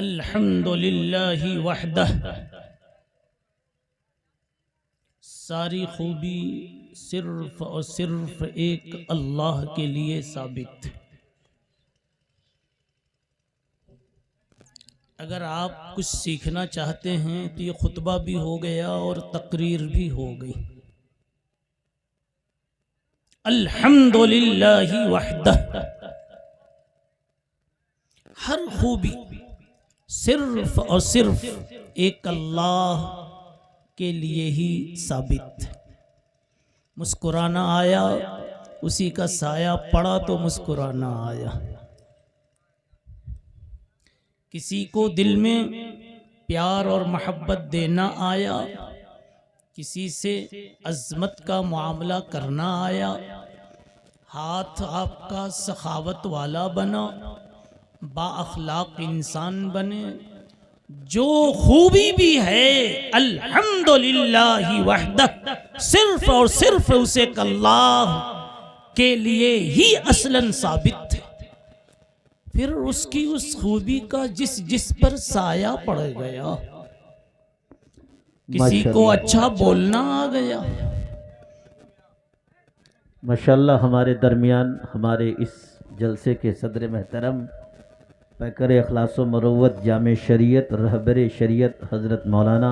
الحمد للہ وحدہ، ساری خوبی صرف اور صرف ایک اللہ کے لیے ثابت۔ اگر آپ کچھ سیکھنا چاہتے ہیں تو یہ خطبہ بھی ہو گیا اور تقریر بھی ہو گئی۔ الحمد للہ وحدہ، ہر خوبی صرف اور صرف ایک اللہ کے لیے ہی ثابت۔ مسکرانا آیا، اسی کا سایہ پڑا تو مسکرانا آیا۔ کسی کو دل میں پیار اور محبت دینا آیا، کسی سے عظمت کا معاملہ کرنا آیا، ہاتھ آپ کا سخاوت والا بنا، با اخلاق انسان بنے۔ جو خوبی بھی ہے الحمدللہ وحدہ، صرف اور صرف اسے اللہ کے لیے ہی اصلاً ثابت ہے۔ پھر اس کی اس خوبی کا جس پر سایہ پڑ گیا، کسی کو اچھا بولنا آ گیا۔ ماشاءاللہ ہمارے درمیان ہمارے اس جلسے کے صدر محترم پیکر اخلاص و مروت جامع شریعت رہبر شریعت حضرت مولانا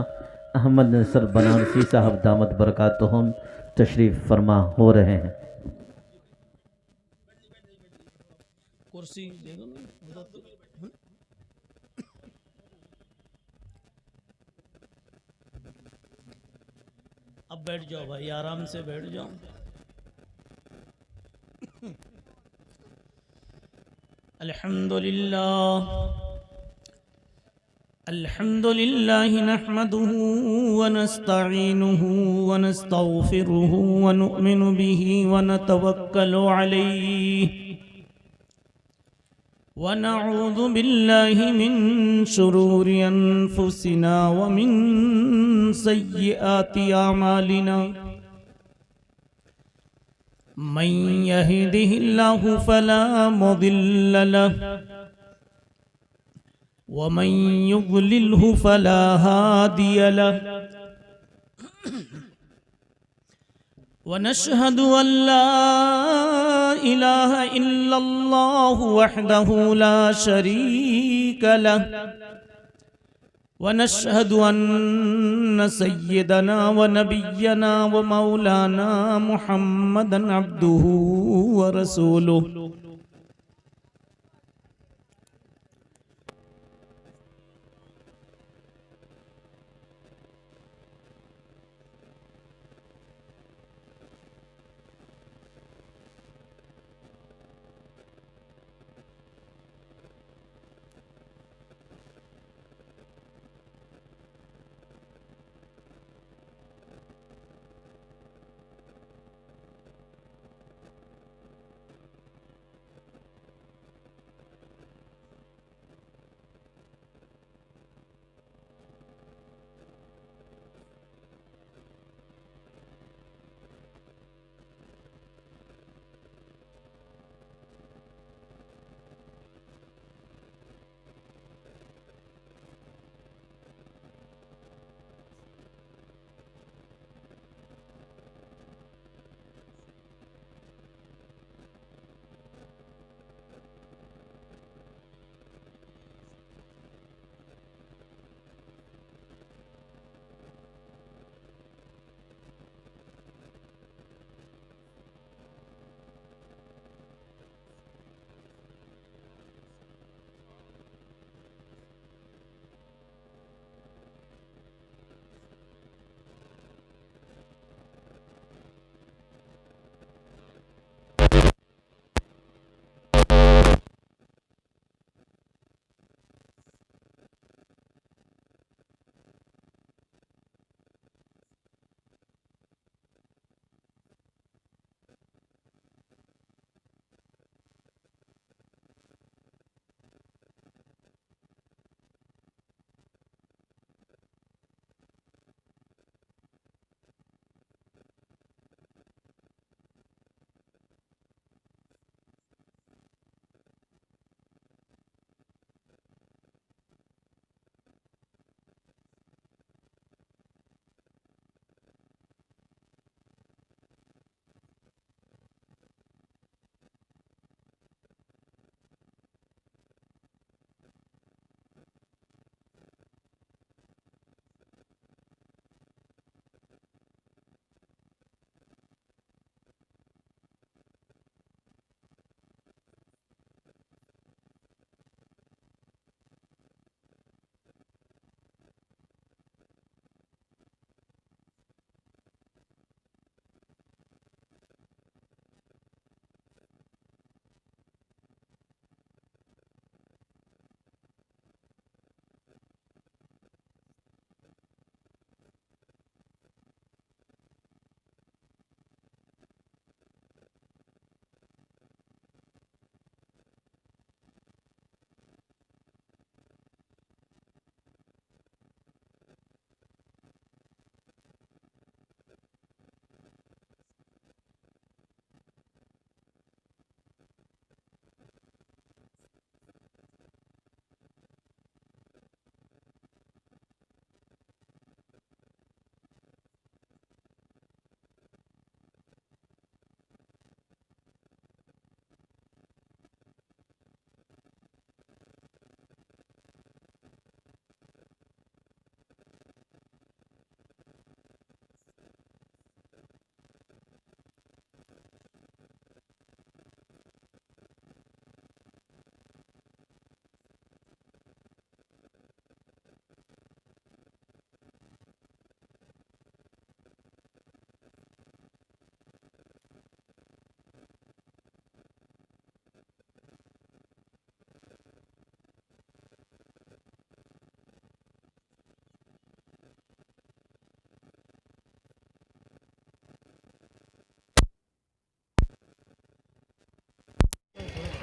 احمد نصر بنارسی صاحب دامت برکاتہم تشریف فرما ہو رہے ہیں۔ کرسی دے دو نا۔ اب بیٹھ جاؤ بھائی، آرام سے بیٹھ جاؤ۔ الحمد للہ نحمده ونستعینه ونستغفره ونؤمن به ونتوکل علیہ ونعوذ باللہ من شرور انفسنا ومن سیئات اعمالنا، من يهده الله فلا مضل له ومن يضلله فلا هادي له، ونشهد أن لا إله إلا الله وحده لا شريك له، ونشهد أن سيدنا ونبينا ومولانا محمدا عبده ورسوله۔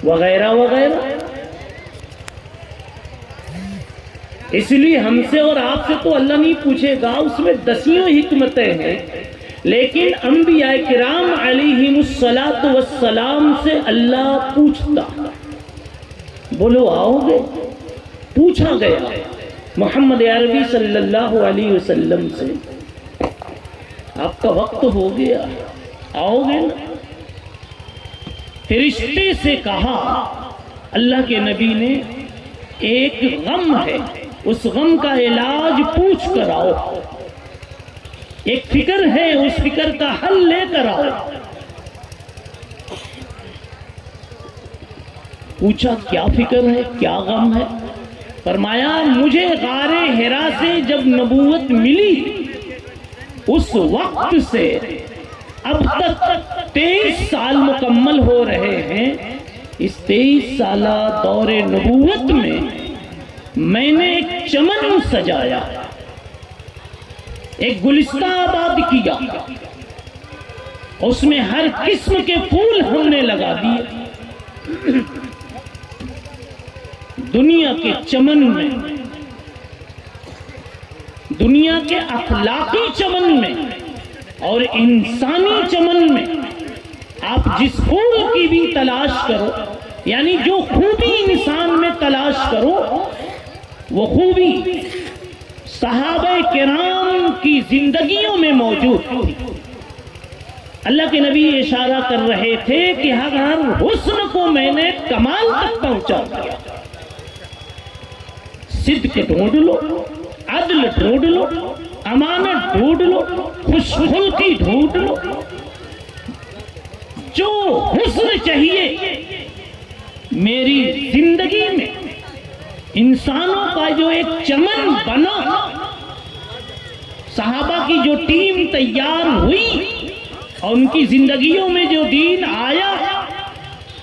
وغیرہ وغیرہ. اس لیے ہم سے اور آپ سے تو اللہ نہیں پوچھے گا، اس میں دسیوں حکمتیں ہیں، لیکن انبیاء کرام علیہم الصلاۃ والسلام سے اللہ پوچھتا. بولو آؤ گے؟ پوچھا گیا محمد عربی صلی اللہ علیہ وسلم سے، آپ کا وقت ہو گیا، آؤ گے نا؟ فرشتے سے کہا اللہ کے نبی نے ایک غم ہے، اس غم کا علاج پوچھ کر آؤ، ایک فکر ہے اس فکر کا حل لے کر آؤ. پوچھا کیا فکر ہے، کیا غم ہے؟ فرمایا مجھے غار حرا سے جب نبوت ملی اس وقت سے اب تک 23 سال مکمل ہو رہے ہیں. اس 23 سالہ دور نبوت میں میں نے ایک چمن سجایا، ایک گلستہ آباد کیا، اس میں ہر قسم کے پھول ہم نے لگا دیے. دنیا کے چمن میں، دنیا کے اخلاقی چمن میں اور انسانی چمن میں آپ جس پھول کی بھی تلاش کرو، یعنی جو خوبی انسان میں تلاش کرو، وہ خوبی صحابہ کرام کی زندگیوں میں موجود تھی. اللہ کے نبی اشارہ کر رہے تھے کہ ہر حسن کو میں نے کمال تک پہنچا دیا. صدق ڈھونڈ لو، عدل ڈھونڈ لو، امانت ڈھونڈ لو، خوش خلقی ڈھونڈ لو، جو حسن چاہیے میری زندگی میں انسانوں کا جو ایک چمن بنا، صحابہ کی جو ٹیم تیار ہوئی اور ان کی زندگیوں میں جو دین آیا،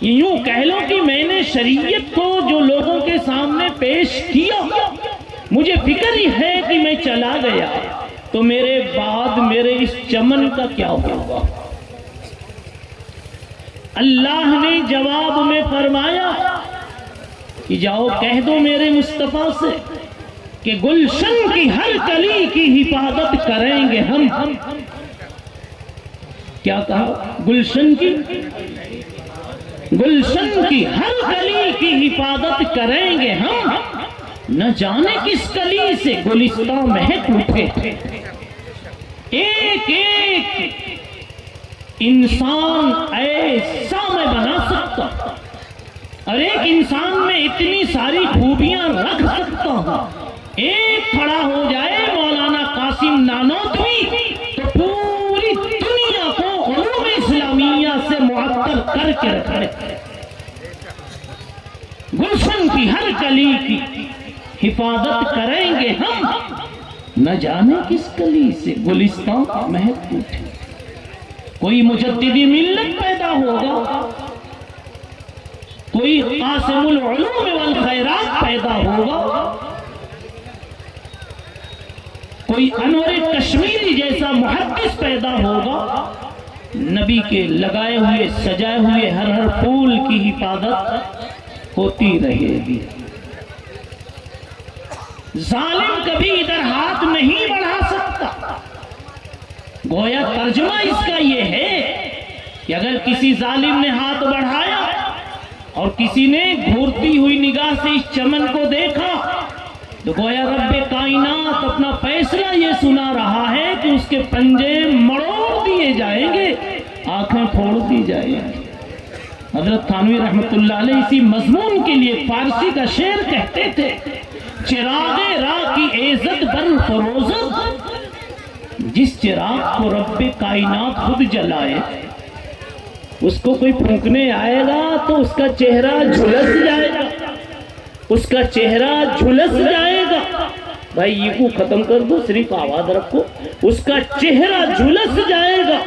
یوں کہہ لو کہ میں نے شریعت کو جو لوگوں کے سامنے پیش کیا، مجھے فکر ہی ہے کہ میں چلا گیا تو میرے بعد میرے اس چمن کا کیا ہوگا. اللہ نے جواب میں فرمایا کہ جاؤ کہہ دو میرے مصطفیٰ سے کہ گلشن کی ہر کلی کی حفاظت کریں گے ہم. کیا کہا؟ گلشن کی ہر کلی کی حفاظت کریں گے ہم. نہ جانے کس کلی سے گلستہ مہک اٹھے، ایک ایک انسان ایسا میں بنا سکتا اور ایک انسان میں اتنی ساری خوبیاں رکھ سکتا ہوں. ایک کھڑا ہو جائے مولانا قاسم نانوتوی تو پوری دنیا کو علوم اسلامیہ سے معطل کر کے رکھے. گلشن کی ہر کلی کی حفاظت کریں گے ہم، نہ جانے کس کلی سے گلستان مہک اٹھے. کوئی مجددی ملت پیدا ہوگا، کوئی قاسم العلوم والخیرات پیدا ہوگا، کوئی انور کشمیری جیسا محدث پیدا ہوگا. نبی کے لگائے ہوئے سجائے ہوئے ہر پھول کی حفاظت ہوتی رہے گی. ظالم کبھی ادھر ہاتھ نہیں بڑھا سکتا. گویا ترجمہ اس کا یہ ہے کہ اگر کسی ظالم نے ہاتھ بڑھایا اور کسی نے گھورتی ہوئی نگاہ سے اس چمن کو دیکھا تو گویا رب کائنات اپنا فیصلہ یہ سنا رہا ہے کہ اس کے پنجے مڑوڑ دیے جائیں گے، آنکھیں پھوڑ دی جائیں گی. حضرت تھانوی رحمت اللہ علیہ اسی مضمون کے لیے فارسی کا شعر کہتے تھے: چراغ راہ کی عزت بر فروزت، جس چراغ کو رب کائنات خود جلائے اس کو کوئی پھونکنے آئے گا تو اس کا چہرہ جھلس جائے گا، اس کا چہرہ جھلس جائے گا. بھائی یہ کو ختم کر دو، صرف آواز رکھو. اس کا چہرہ جھلس جائے گا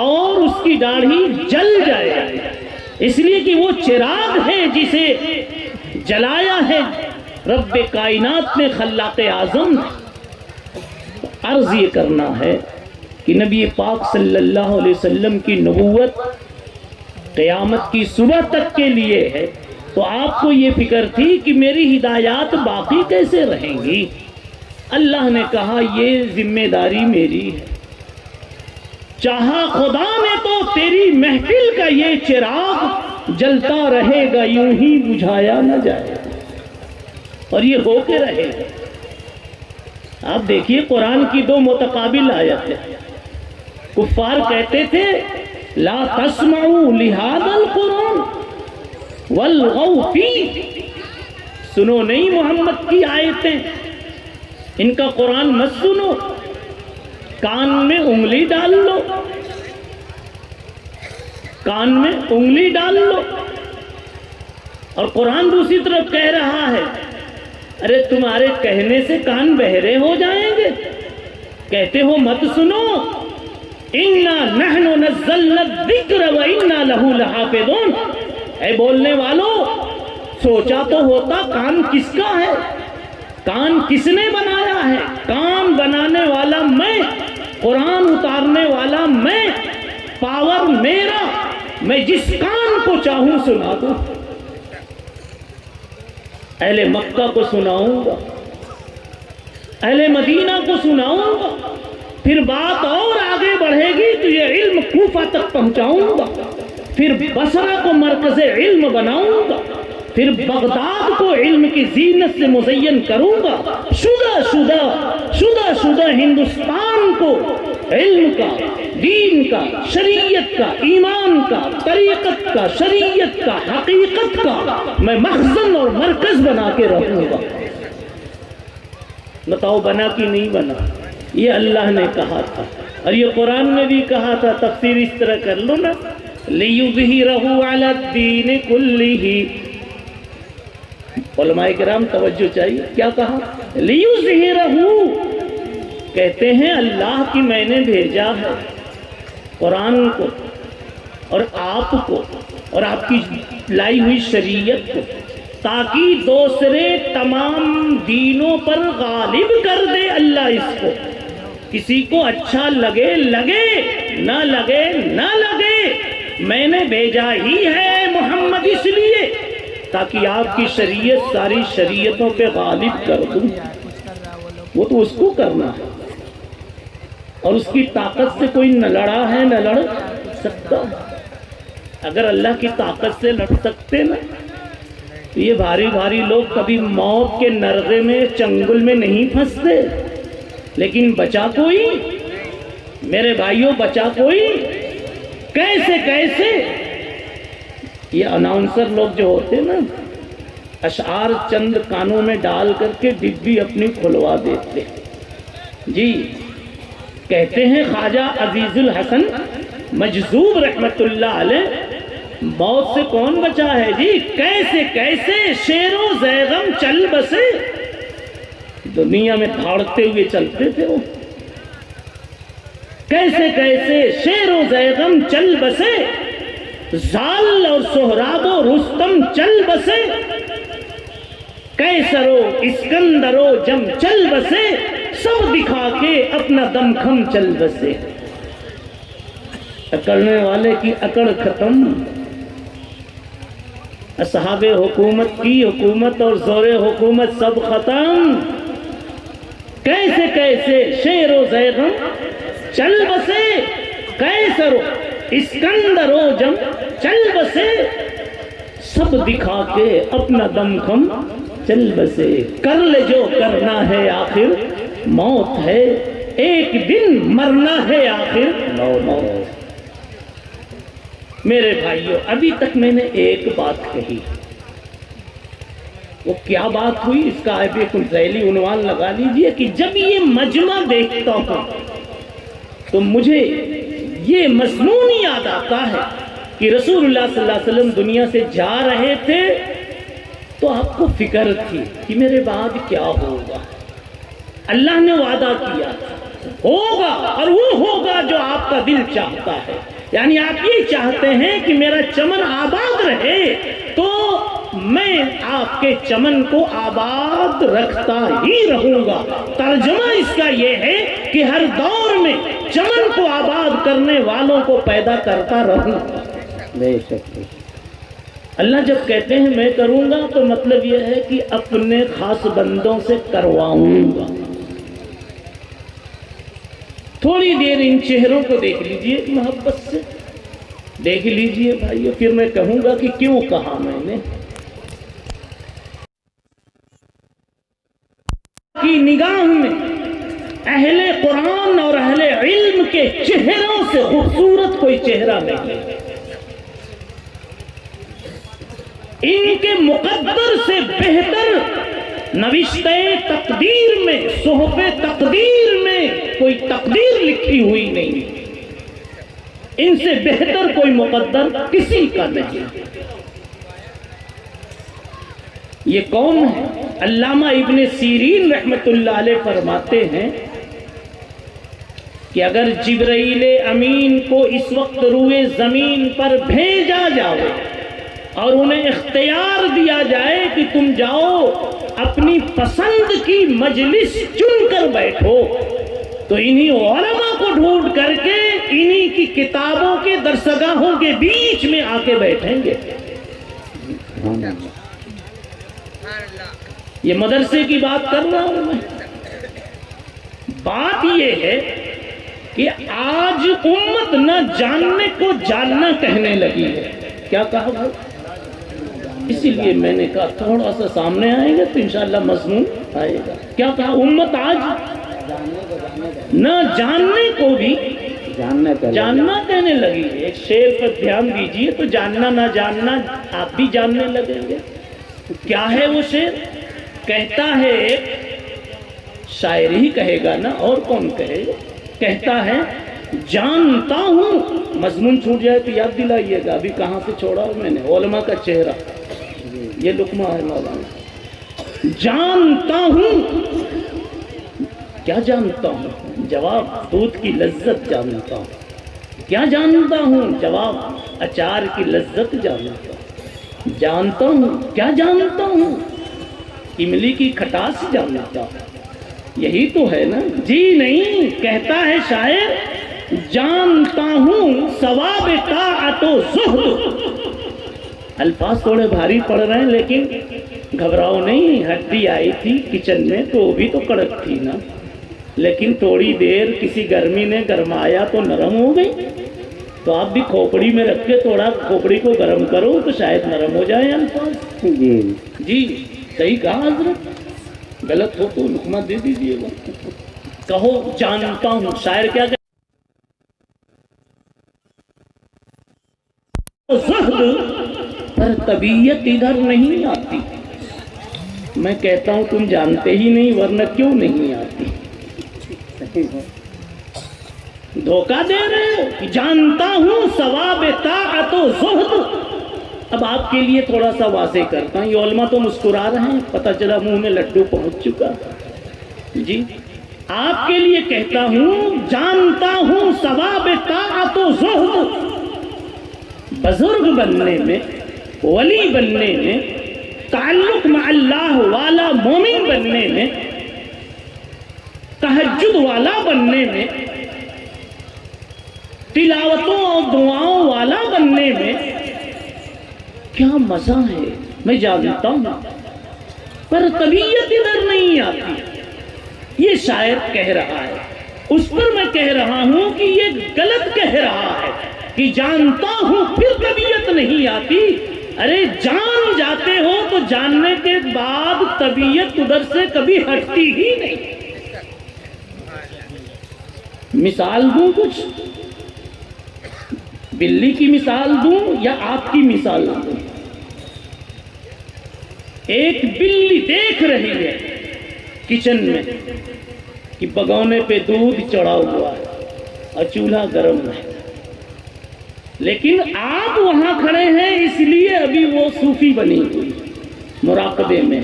اور اس کی داڑھی جل جائے گا، اس لیے کہ وہ چراغ ہے جسے جلایا ہے رب کائنات نے، خلاق اعظم. عرض یہ کرنا ہے کہ نبی پاک صلی اللہ علیہ وسلم کی نبوت قیامت کی صبح تک کے لیے ہے، تو آپ کو یہ فکر تھی کہ میری ہدایات باقی کیسے رہیں گی؟ اللہ نے کہا یہ ذمہ داری میری ہے، چاہا خدا نے تو تیری محفل کا یہ چراغ جلتا رہے گا، یوں ہی بجھایا نہ جائے گا، اور یہ ہو کے رہے گا۔ آپ دیکھیے قرآن کی دو متقابل آیتیں، کفار کہتے تھے لا تسمعوا لہذا القرآن والغوا فیہ، سنو نہیں محمد کی آیتیں، ان کا قرآن مت سنو، کان میں انگلی ڈال لو، کان میں انگلی ڈال لو۔ اور قرآن دوسری طرف کہہ رہا ہے ارے تمہارے کہنے سے کان بہرے ہو جائیں گے، کہتے ہو مت سنو، اِنَّا نَحْنُ نَزَّلْنَا الذِّكْرَ وَإِنَّا لَهُ لَحَافِظُونَ۔ اے بولنے والوں، سوچا تو ہوتا کان کس کا ہے، کان کس نے بنایا ہے؟ کان بنانے والا میں، قرآن اتارنے والا میں، پاور میرا، میں جس کان کو چاہوں سنا دوں۔ اہل مکہ کو سناؤں گا، اہل مدینہ کو سناؤں گا، پھر بات اور آگے بڑھے گی تو یہ علم کوفہ تک پہنچاؤں گا، پھر بصرہ کو مرکز علم بناؤں گا، پھر بغداد کو علم کی زینت سے مزین کروں گا، شدہ ہندوستان کو علم کا، دین کا، شریعت کا، ایمان کا، طریقت کا، شریعت کا، حقیقت کا میں مخزن اور مرکز بنا کے رہوں گا۔ بتاؤ بنا کہ نہیں بنا؟ یہ اللہ نے کہا تھا، اور یہ قرآن میں بھی کہا تھا۔ تفسیر اس طرح کر لو نا، لِيُظْهِرَهُ عَلَى الدِّينِ كُلِّهِ۔ علماء کرام توجہ چاہیے، کیا کہا؟ لِيُظْهِرَهُ، کہتے ہیں اللہ کی میں نے بھیجا ہے قرآن کو اور آپ کو اور آپ کی لائی ہوئی شریعت کو، تاکہ دوسرے تمام دینوں پر غالب کر دے اللہ اس کو۔ کسی کو اچھا لگے لگے، نہ لگے نہ لگے، میں نے بھیجا ہی ہے محمد اس لیے تاکہ آپ کی شریعت ساری شریعتوں پہ غالب کر دوں۔ وہ تو اس کو کرنا ہے، اور اس کی طاقت سے کوئی نہ لڑا ہے نہ لڑ سکتا۔ اگر اللہ کی طاقت سے لڑ سکتے نا تو یہ بھاری بھاری لوگ کبھی موت کے نرغے میں چنگل میں نہیں پھنستے۔ لیکن بچا کوئی، میرے بھائیوں بچا کوئی، کیسے کیسے یہ اناؤنسر لوگ جو ہوتے نا، اشعار چند کانوں میں ڈال کر کے ڈبی اپنی کھلوا دیتے۔ جی کہتے ہیں خواجہ عزیز الحسن مجذوب رحمت اللہ علیہ، موت سے کون بچا ہے جی؟ کیسے کیسے شیر و زیغم چل بسے، دنیا میں دھاڑتے ہوئے چلتے تھے وہ، کیسے کیسے شیر و زیغم چل بسے، زال اور سہراب و رستم چل بسے، قیصر و اسکندر و جم چل بسے، سب دکھا کے اپنا دم خم چل بسے۔ اکڑنے والے کی اکڑ ختم، اصحاب حکومت کی حکومت اور زور حکومت سب ختم۔ کیسے کیسے شیر و زیغم چل بسے، قیصر و اسکندر و جم چل بسے، سب دکھا کے اپنا دم خم چل بسے۔ کر لے جو کرنا ہے آخر موت ہے، ایک دن مرنا ہے آخر موت۔ میرے بھائیوں ابھی تک میں نے ایک بات کہی، وہ کیا بات ہوئی اس کا آپ ایک ذیلی عنوان لگا لیجئے کہ جب یہ مجمع دیکھتا ہوں تو مجھے یہ مضمون یاد آتا ہے کہ رسول اللہ صلی اللہ علیہ وسلم دنیا سے جا رہے تھے تو آپ کو فکر تھی کہ میرے بعد کیا ہوگا۔ اللہ نے وعدہ کیا ہوگا، اور وہ ہوگا جو آپ کا دل چاہتا ہے۔ یعنی آپ یہ چاہتے ہیں کہ میرا چمن آباد رہے، تو میں آپ کے چمن کو آباد رکھتا ہی رہوں گا۔ ترجمہ اس کا یہ ہے کہ ہر دور میں چمن کو آباد کرنے والوں کو پیدا کرتا رہوں گا۔ بے شک اللہ جب کہتے ہیں میں کروں گا تو مطلب یہ ہے کہ اپنے خاص بندوں سے کرواؤں گا. تھوڑی دیر ان چہروں کو دیکھ لیجئے محبت سے، دیکھ لیجئے بھائیو، پھر میں کہوں گا کہ کیوں کہا میں نے. کی نگاہ میں اہل قرآن اور اہل علم کے چہروں سے خوبصورت کوئی چہرہ نہیں، ان کے مقدر سے بہتر نوشتہ تقدیر میں، صحف تقدیر میں کوئی تقدیر لکھی ہوئی نہیں، ان سے بہتر کوئی مقدر کسی کا نہیں. یہ کون ہے؟ علامہ ابن سیرین رحمت اللہ علیہ فرماتے ہیں کہ اگر جبرائیل امین کو اس وقت روئے زمین پر بھیجا جائے اور انہیں اختیار دیا جائے کہ تم جاؤ اپنی پسند کی مجلس چن کر بیٹھو، تو انہی علماء کو ڈھونڈ کر کے انہی کی کتابوں کے درسگاہوں کے بیچ میں آ کے بیٹھیں گے. یہ مدرسے کی بات کر رہا ہوں میں. بات یہ ہے کہ آج امت نہ جاننے کو جاننا کہنے لگی ہے. کیا کہا بھائی؟ اسی لیے میں نے کہا تھوڑا سا سامنے آئے گا تو انشاءاللہ مضمون آئے گا. کیا کہا؟ امت آج نہ جاننے کو بھی جاننا کہنے لگی ہے. ایک شعر پر دھیان دیجئے تو جاننا نہ جاننا آپ بھی جاننے لگیں گے. کیا ہے وہ شعر؟ کہتا ہے، شاعر ہی کہے گا نا، اور کون کہے گا. کہتا ہے جانتا ہوں، مضمون چھوٹ جائے تو یاد دلائیے گا، ابھی کہاں سے چھوڑا ہوں میں نے، علماء کا چہرہ، یہ لقمہ ہے مولانا. جانتا ہوں، کیا جانتا ہوں؟ جواب دودھ کی لذت جانتا ہوں. کیا جانتا ہوں؟ جواب اچار کی لذت جانتا ہوں. جانتا ہوں، کیا جانتا ہوں؟ املی کی کھٹاس جانتا ہوں. یہی تو ہے نا. جی نہیں، کہتا ہے شاعر جانتا ہوں ثواب طاعت و زہد. الفاظ تھوڑے بھاری پڑ رہے ہیں لیکن گھبراؤ نہیں. ہڈی آئی تھی کچن میں تو وہ بھی تو کڑک تھی نا، لیکن تھوڑی دیر کسی گرمی نے گرمایا تو نرم ہو گئی. تو آپ بھی کھوپڑی میں رکھ کے تھوڑا کھوپڑی کو گرم کرو تو شاید نرم ہو جائے الفاظ. جی صحیح کہا حضرت، غلط ہو تو لقمہ دے دیجیے گا. کہو جانتا ہوں. شاعر کیا کہتا زہد پر طبیعت ادھر نہیں آتی. میں کہتا ہوں تم جانتے ہی نہیں، ورنہ کیوں نہیں آتی. دھوکہ دے رہے ہو کہ جانتا ہوں ثواب طاعت و زہد. اب آپ کے لیے تھوڑا سا واضح کرتا ہوں. یہ علماء تو مسکرا رہے ہیں، پتہ چلا منہ میں لڈو پہنچ چکا. جی آپ کے لیے کہتا ہوں جانتا ہوں ثواب طاعت و زہد. بزرگ بننے میں، ولی بننے میں، تعلق مع اللہ والا مومن بننے میں، تہجد والا بننے میں، تلاوتوں اور دعاؤں والا بننے میں کیا مزہ ہے. میں جانتا ہوں پر طبیعت ادھر نہیں آتی. یہ شاعر کہہ رہا ہے، اس پر میں کہہ رہا ہوں کہ یہ غلط کہہ رہا ہے کہ جانتا ہوں پھر طبیعت نہیں آتی. ارے جان جاتے ہو تو جاننے کے بعد طبیعت ادھر سے کبھی ہٹتی ہی نہیں. مثال دوں کچھ، بلی کی مثال دوں یا آپ کی مثال دوں. ایک بلی دیکھ رہی ہے کچن میں کہ بگونے پہ دودھ چڑھا ہوا ہے اور چولہا گرم ہے، لیکن آپ وہاں کھڑے ہیں اس لیے ابھی وہ صوفی بنی ہوئی مراقبے میں.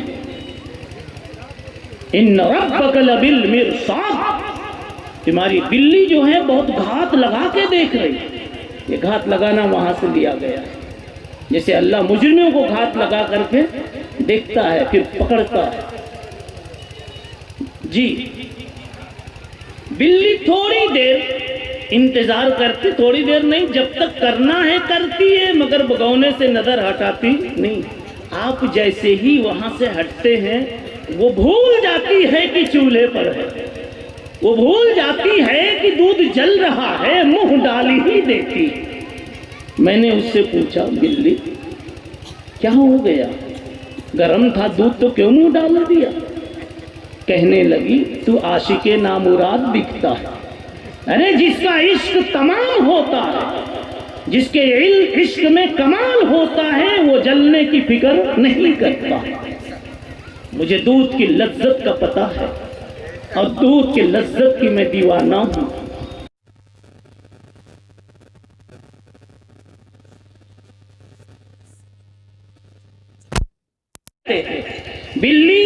ان ربک لبالمرصاد. تمہاری بلی جو ہے بہت گھات لگا کے دیکھ رہی ہے. یہ گھات لگانا وہاں سے لیا گیا ہے، جیسے اللہ مجرموں کو گھات لگا کر کے دیکھتا ہے پھر پکڑتا ہے. جی بلی تھوڑی دیر انتظار کرتی تھوڑی دیر نہیں، جب تک کرنا ہے کرتی ہے، مگر بگونے سے نظر ہٹاتی نہیں۔ آپ جیسے ہی وہاں سے ہٹتے ہیں وہ بھول جاتی ہے کہ چولہے پر ہے، وہ بھول جاتی ہے کہ دودھ جل رہا ہے، منہ ڈالی ہی دیتی۔ میں نے اس سے پوچھا بلی کیا ہو گیا، گرم تھا دودھ تو کیوں منہ ڈال دیا؟ کہنے لگی تو عاشق نامراد دکھتا ہے۔ ارے جس کا عشق تمام ہوتا ہے، جس کے عشق میں کمال ہوتا ہے، وہ جلنے کی فکر نہیں کرتا۔ مجھے دودھ کی لذت کا پتہ ہے اور دودھ کی لذت کی میں دیوانہ ہوں۔ بلی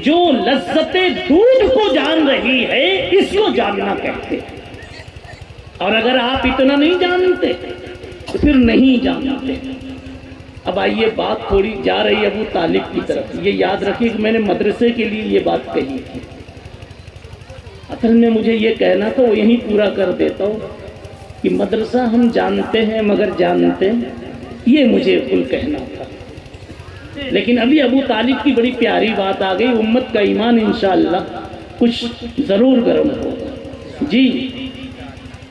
جو لذت دودھ کو جان رہی ہے اس کو جاننا کہتے ہیں، اور اگر آپ اتنا نہیں جانتے تو پھر نہیں جانتے۔ اب آئیے بات تھوڑی جا رہی ابو طالب کی طرف۔ یہ یاد رکھیے کہ میں نے مدرسے کے لیے یہ بات کہی تھی، اصل میں مجھے یہ کہنا تھا وہ یہیں پورا کر دیتا ہوں کہ مدرسہ ہم جانتے ہیں مگر جانتے ہیں، یہ مجھے کل کہنا تھا۔ لیکن ابھی ابو طالب کی بڑی پیاری بات آ گئی، امت کا ایمان انشاءاللہ کچھ ضرور گرم ہوگا۔ جی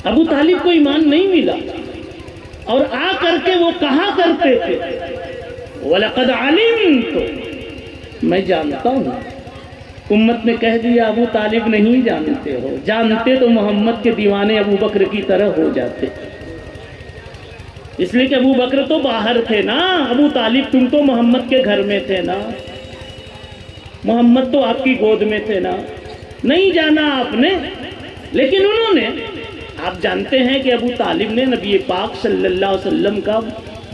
ابو طالب کو ایمان نہیں ملا، اور آ کر کے وہ کہا کرتے تھے وَلَقَدْ عَلِمْتُ، میں جانتا ہوں۔ امت نے کہہ دیا ابو طالب نہیں جانتے ہو، جانتے تو محمد کے دیوانے ابو بکر کی طرح ہو جاتے، اس لیے کہ ابو بکر تو باہر تھے نا، ابو طالب تم تو محمد کے گھر میں تھے نا، محمد تو آپ کی گود میں تھے نا، نہیں جانا آپ نے۔ لیکن انہوں نے، آپ جانتے ہیں کہ ابو طالب نے نبی پاک صلی اللہ علیہ وسلم کا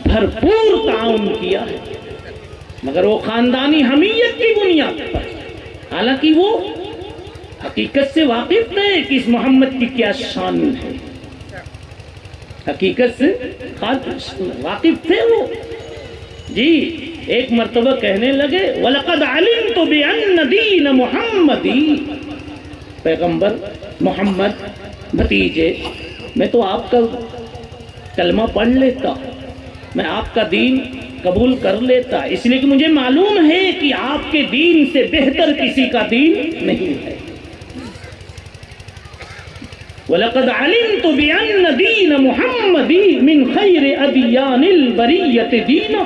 بھرپور تعاون کیا ہے، مگر وہ خاندانی حمیت کی بنیاد پر، حالانکہ وہ حقیقت سے واقف تھے کہ اس محمد کی کیا شان ہے، حقیقت سے واقف تھے وہ۔ جی ایک مرتبہ کہنے لگے وَلَقَدْ عَلِمْتُ بِأَنَّ دِينَ مُحَمَّدِ، پیغمبر محمد بھتیجے، میں تو آپ کا کلمہ پڑھ لیتا، میں آپ کا دین قبول کر لیتا، اس لیے کہ مجھے معلوم ہے کہ آپ کے دین سے بہتر کسی کا دین نہیں ہے۔ وَلَقَدْ عَلِمْتُ بِأَنَّ دِينَ مُحَمَّدِ مِنْ خَيْرِ أَدْيَانِ الْبَرِيَّةِ دِينًا،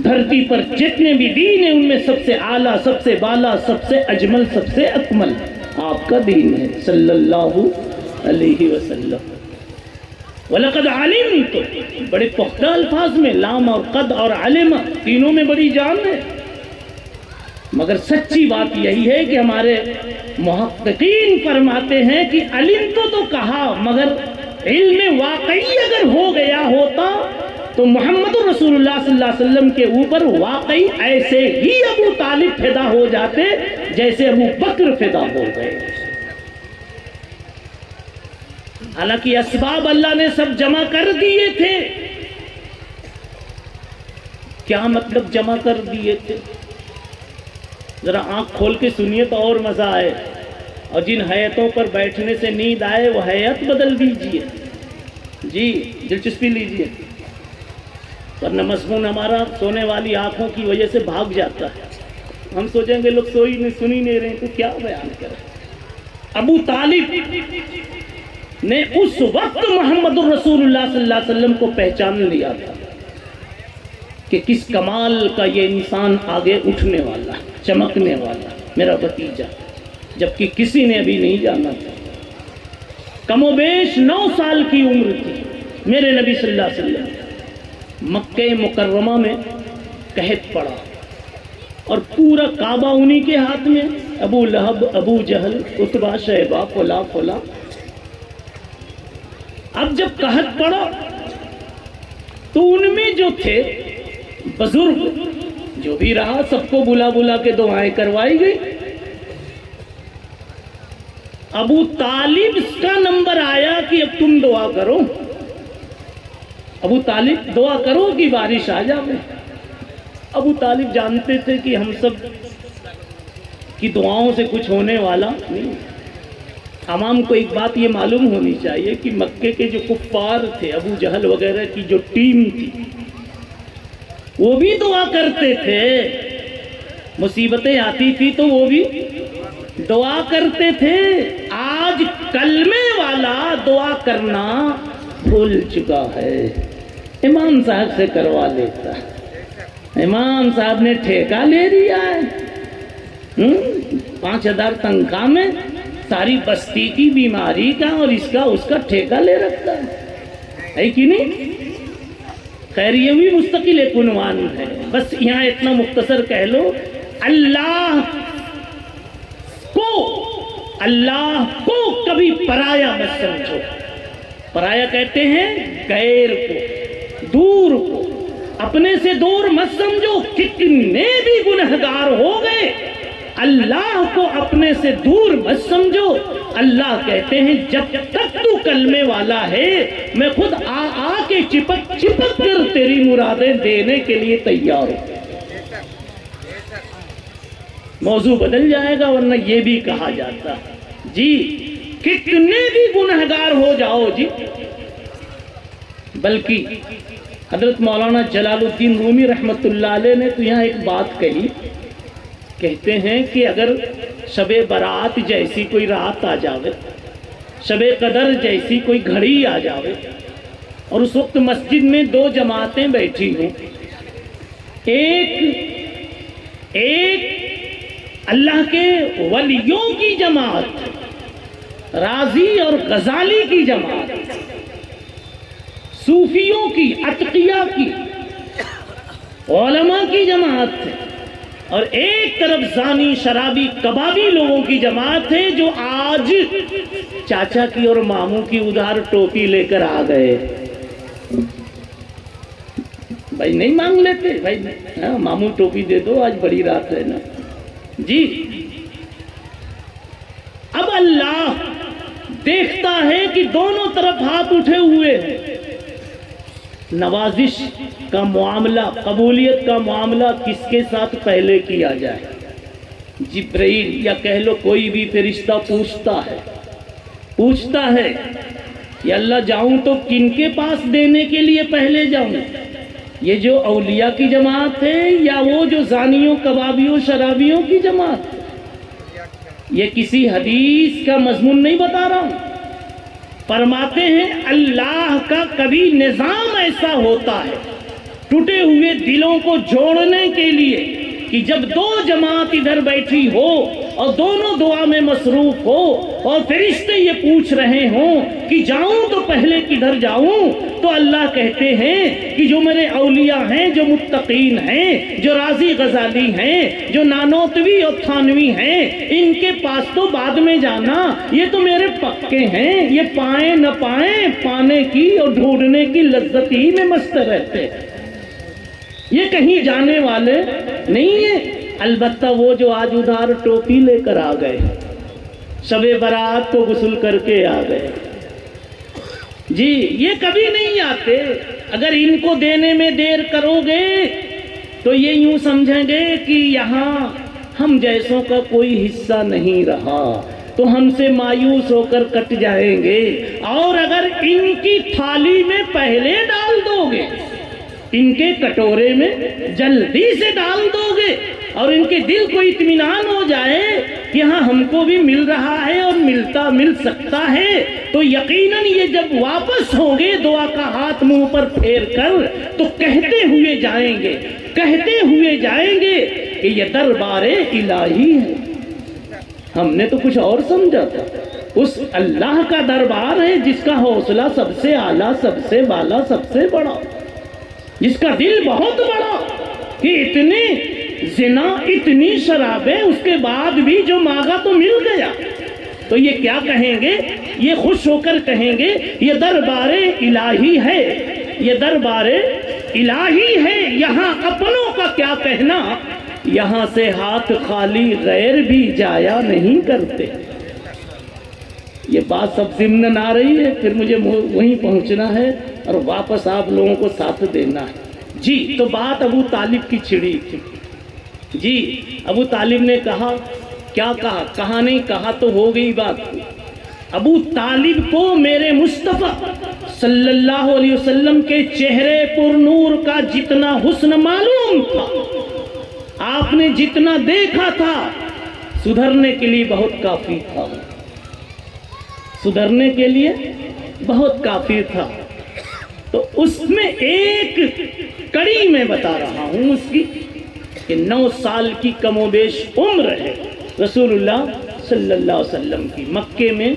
دھرتی پر جتنے بھی دین ہیں ان میں سب سے اعلیٰ، سب سے بالا، سب سے اجمل، سب سے اکمل آپ کا دین ہے صلی اللہ علیہ وسلم۔ وَلَقَدْ عَلِمْتُ، بڑے پختہ الفاظ میں، لام اور قد اور علم تینوں میں بڑی جان ہے، مگر سچی بات یہی ہے کہ ہمارے محققین فرماتے ہیں کہ علم تو کہا، مگر علم واقعی اگر ہو گیا ہوتا تو محمد رسول اللہ صلی اللہ علیہ وسلم کے اوپر واقعی ایسے ہی ابو طالب فدا ہو جاتے جیسے ابو بکر فدا ہو گئے۔ حالانکہ اسباب اللہ نے سب جمع کر دیے تھے۔ کیا مطلب جمع کر دیے تھے؟ ذرا آنکھ کھول کے سنیے تو اور مزہ آئے، اور جن حیتوں پر بیٹھنے سے نیند آئے وہ حیت بدل دیجئے، جی دلچسپی لیجئے، ورنہ مضمون ہمارا سونے والی آنکھوں کی وجہ سے بھاگ جاتا ہے، ہم سوچیں گے لوگ سوئی نہیں، سنی نہیں رہے تو کیا بیان کریں۔ ابو طالب نے اس وقت محمد الرسول اللہ صلی اللہ علیہ وسلم کو پہچان لیا تھا کہ کس کمال کا یہ انسان آگے اٹھنے والا، چمکنے والا، میرا بھتیجا، جبکہ کسی نے ابھی نہیں جانا تھا۔ کم و بیش 9 سال کی عمر تھی میرے نبی صلی اللہ علیہ وسلم۔ مکہ مکرمہ میں قحط پڑا اور پورا کعبہ انہی کے ہاتھ میں، ابو لہب، ابو جہل، عتبہ، شیبہ، فلاں فلاں۔ اب جب قحط پڑا تو ان میں جو تھے بزرگ، جو بھی رہا، سب کو بلا بلا کے دعائیں کروائی گئی۔ ابو طالب کا نمبر آیا کہ اب تم دعا کرو، ابو طالب دعا کرو کہ بارش آ جائے۔ ابو طالب جانتے تھے کہ ہم سب کی دعاؤں سے کچھ ہونے والا نہیں، عوام کو ایک بات یہ معلوم ہونی چاہیے کہ مکے کے جو کفار تھے، ابو جہل وغیرہ کی جو ٹیم تھی، وہ بھی دعا کرتے تھے، مصیبتیں آتی تھی تو وہ بھی دعا کرتے تھے۔ آج کلمے والا دعا کرنا بھول چکا ہے، امام صاحب سے کروا لیتا، امام صاحب نے ٹھیکہ لے لیا ہے، 5,000 تنخواہ میں ساری بستی کی بیماری کا اور اس کا ٹھیکہ لے رکھتا ہے کہ نہیں؟ خیر یہ بھی مستقل ایک عنوان ہے، بس یہاں اتنا مختصر کہہ لو، اللہ کو کبھی پرایا مت سمجھو۔ پرایا کہتے ہیں غیر کو، دور کو، اپنے سے دور مت سمجھو۔ کتنے بھی گنہگار ہو گئے، اللہ کو اپنے سے دور مت سمجھو۔ اللہ کہتے ہیں جب تک تو کلمے والا ہے میں خود آ کے چپک کر تیری مرادیں دینے کے لیے تیار ہوں۔ موضوع بدل جائے گا، ورنہ یہ بھی کہا جاتا جی کتنے بھی گنہگار ہو جاؤ جی، بلکہ حضرت مولانا جلال الدین رومی رحمت اللہ علیہ نے تو یہاں ایک بات کہی، کہتے ہیں کہ اگر شب برات جیسی کوئی رات آ جاوے، شب قدر جیسی کوئی گھڑی آ جاوے، اور اس وقت مسجد میں 2 جماعتیں بیٹھی ہوں، ایک اللہ کے ولیوں کی جماعت، راضی اور غزالی کی جماعت، صوفیوں کی، اتقیاء کی، علماء کی جماعت ہے، اور ایک طرف زانی شرابی کبابی لوگوں کی جماعت ہے جو آج چاچا کی اور ماموں کی ادھار ٹوپی لے کر آ گئے۔ بھائی نہیں مانگ لیتے، بھائی ماموں ٹوپی دے دو، آج بڑی رات ہے نا جی۔ اب اللہ دیکھتا ہے کہ دونوں طرف ہاتھ اٹھے ہوئے ہیں، نوازش کا معاملہ، قبولیت کا معاملہ کس کے ساتھ پہلے کیا جائے؟ جبرائیل یا کہہ لو کوئی بھی فرشتہ پوچھتا ہے یا اللہ جاؤں تو کن کے پاس دینے کے لیے پہلے جاؤں؟ یہ جو اولیاء کی جماعت ہے یا وہ جو زانیوں کبابیوں شرابیوں کی جماعت ہے؟ یہ کسی حدیث کا مضمون نہیں بتا رہا ہوں، فرماتے ہیں اللہ کا کبھی نظام ایسا ہوتا ہے ٹوٹے ہوئے دلوں کو جوڑنے کے لیے کہ جب 2 جماعت ادھر بیٹھی ہو اور دونوں دعا میں مصروف ہو اور فرشتے یہ پوچھ رہے ہوں کہ جاؤں تو پہلے کدھر جاؤں، تو اللہ کہتے ہیں کہ جو میرے اولیاء ہیں، جو متقین ہیں، جو راضی غزالی ہیں، جو نانوتوی اور تھانوی ہیں، ان کے پاس تو بعد میں جانا، یہ تو میرے پکے ہیں، یہ پائیں نہ پائیں پانے کی اور ڈھونڈنے کی لذت ہی میں مست رہتے ہیں، یہ کہیں جانے والے نہیں ہیں۔ البتہ وہ جو آج ادھار ٹوپی لے کر آ گئے، شب برات کو غسل کر کے آ گئے جی، یہ کبھی نہیں آتے۔ اگر ان کو دینے میں دیر کرو گے تو یہ یوں سمجھیں گے کہ یہاں ہم جیسوں کا کوئی حصہ نہیں رہا، تو ہم سے مایوس ہو کر کٹ جائیں گے۔ اور اگر ان کی تھالی میں پہلے ڈال دو گے، ان کے کٹورے میں جلدی سے ڈال دو گے اور ان کے دل کو اطمینان ہو جائے کہ ہاں ہم کو بھی مل رہا ہے اور مل سکتا ہے، تو یقیناً یہ جب واپس ہوں گے دعا کا ہاتھ منہ پر پھیر کر تو کہتے ہوئے جائیں گے کہ یہ دربار الہی ہے۔ ہم نے تو کچھ اور سمجھا تھا، اس اللہ کا دربار ہے جس کا حوصلہ سب سے اعلیٰ، سب سے بالا، سب سے بڑا، جس کا دل بہت بڑا کہ اتنے زنا، اتنی شرابیں، اس کے بعد بھی جو مانگا تو مل گیا۔ تو یہ کیا کہیں گے؟ یہ خوش ہو کر کہیں گے یہ دربار الہی ہے، یہ دربار الہی ہے، یہاں اپنوں کا کیا کہنا، یہاں سے ہاتھ خالی غیر بھی جایا نہیں کرتے۔ یہ بات سب ضمن آ رہی ہے، پھر مجھے وہیں پہنچنا ہے اور واپس آپ لوگوں کو ساتھ دینا ہے جی۔ تو بات ابو طالب کی چھڑی تھی جی۔ ابو طالب نے کہا، کیا کہا؟ کہا نہیں، کہا تو ہو گئی بات، ابو طالب کو میرے مصطفیٰ صلی اللہ علیہ وسلم کے چہرے پر نور کا جتنا حسن معلوم تھا، آپ نے جتنا دیکھا تھا، سدھرنے کے لیے بہت کافی تھا، سدھرنے کے لیے بہت کافی تھا۔ تو اس میں ایک کڑی میں بتا رہا ہوں اس کی، کہ 9 سال کی کم و بیش عمر ہے رسول اللہ صلی اللہ علیہ وسلم کی، مکے میں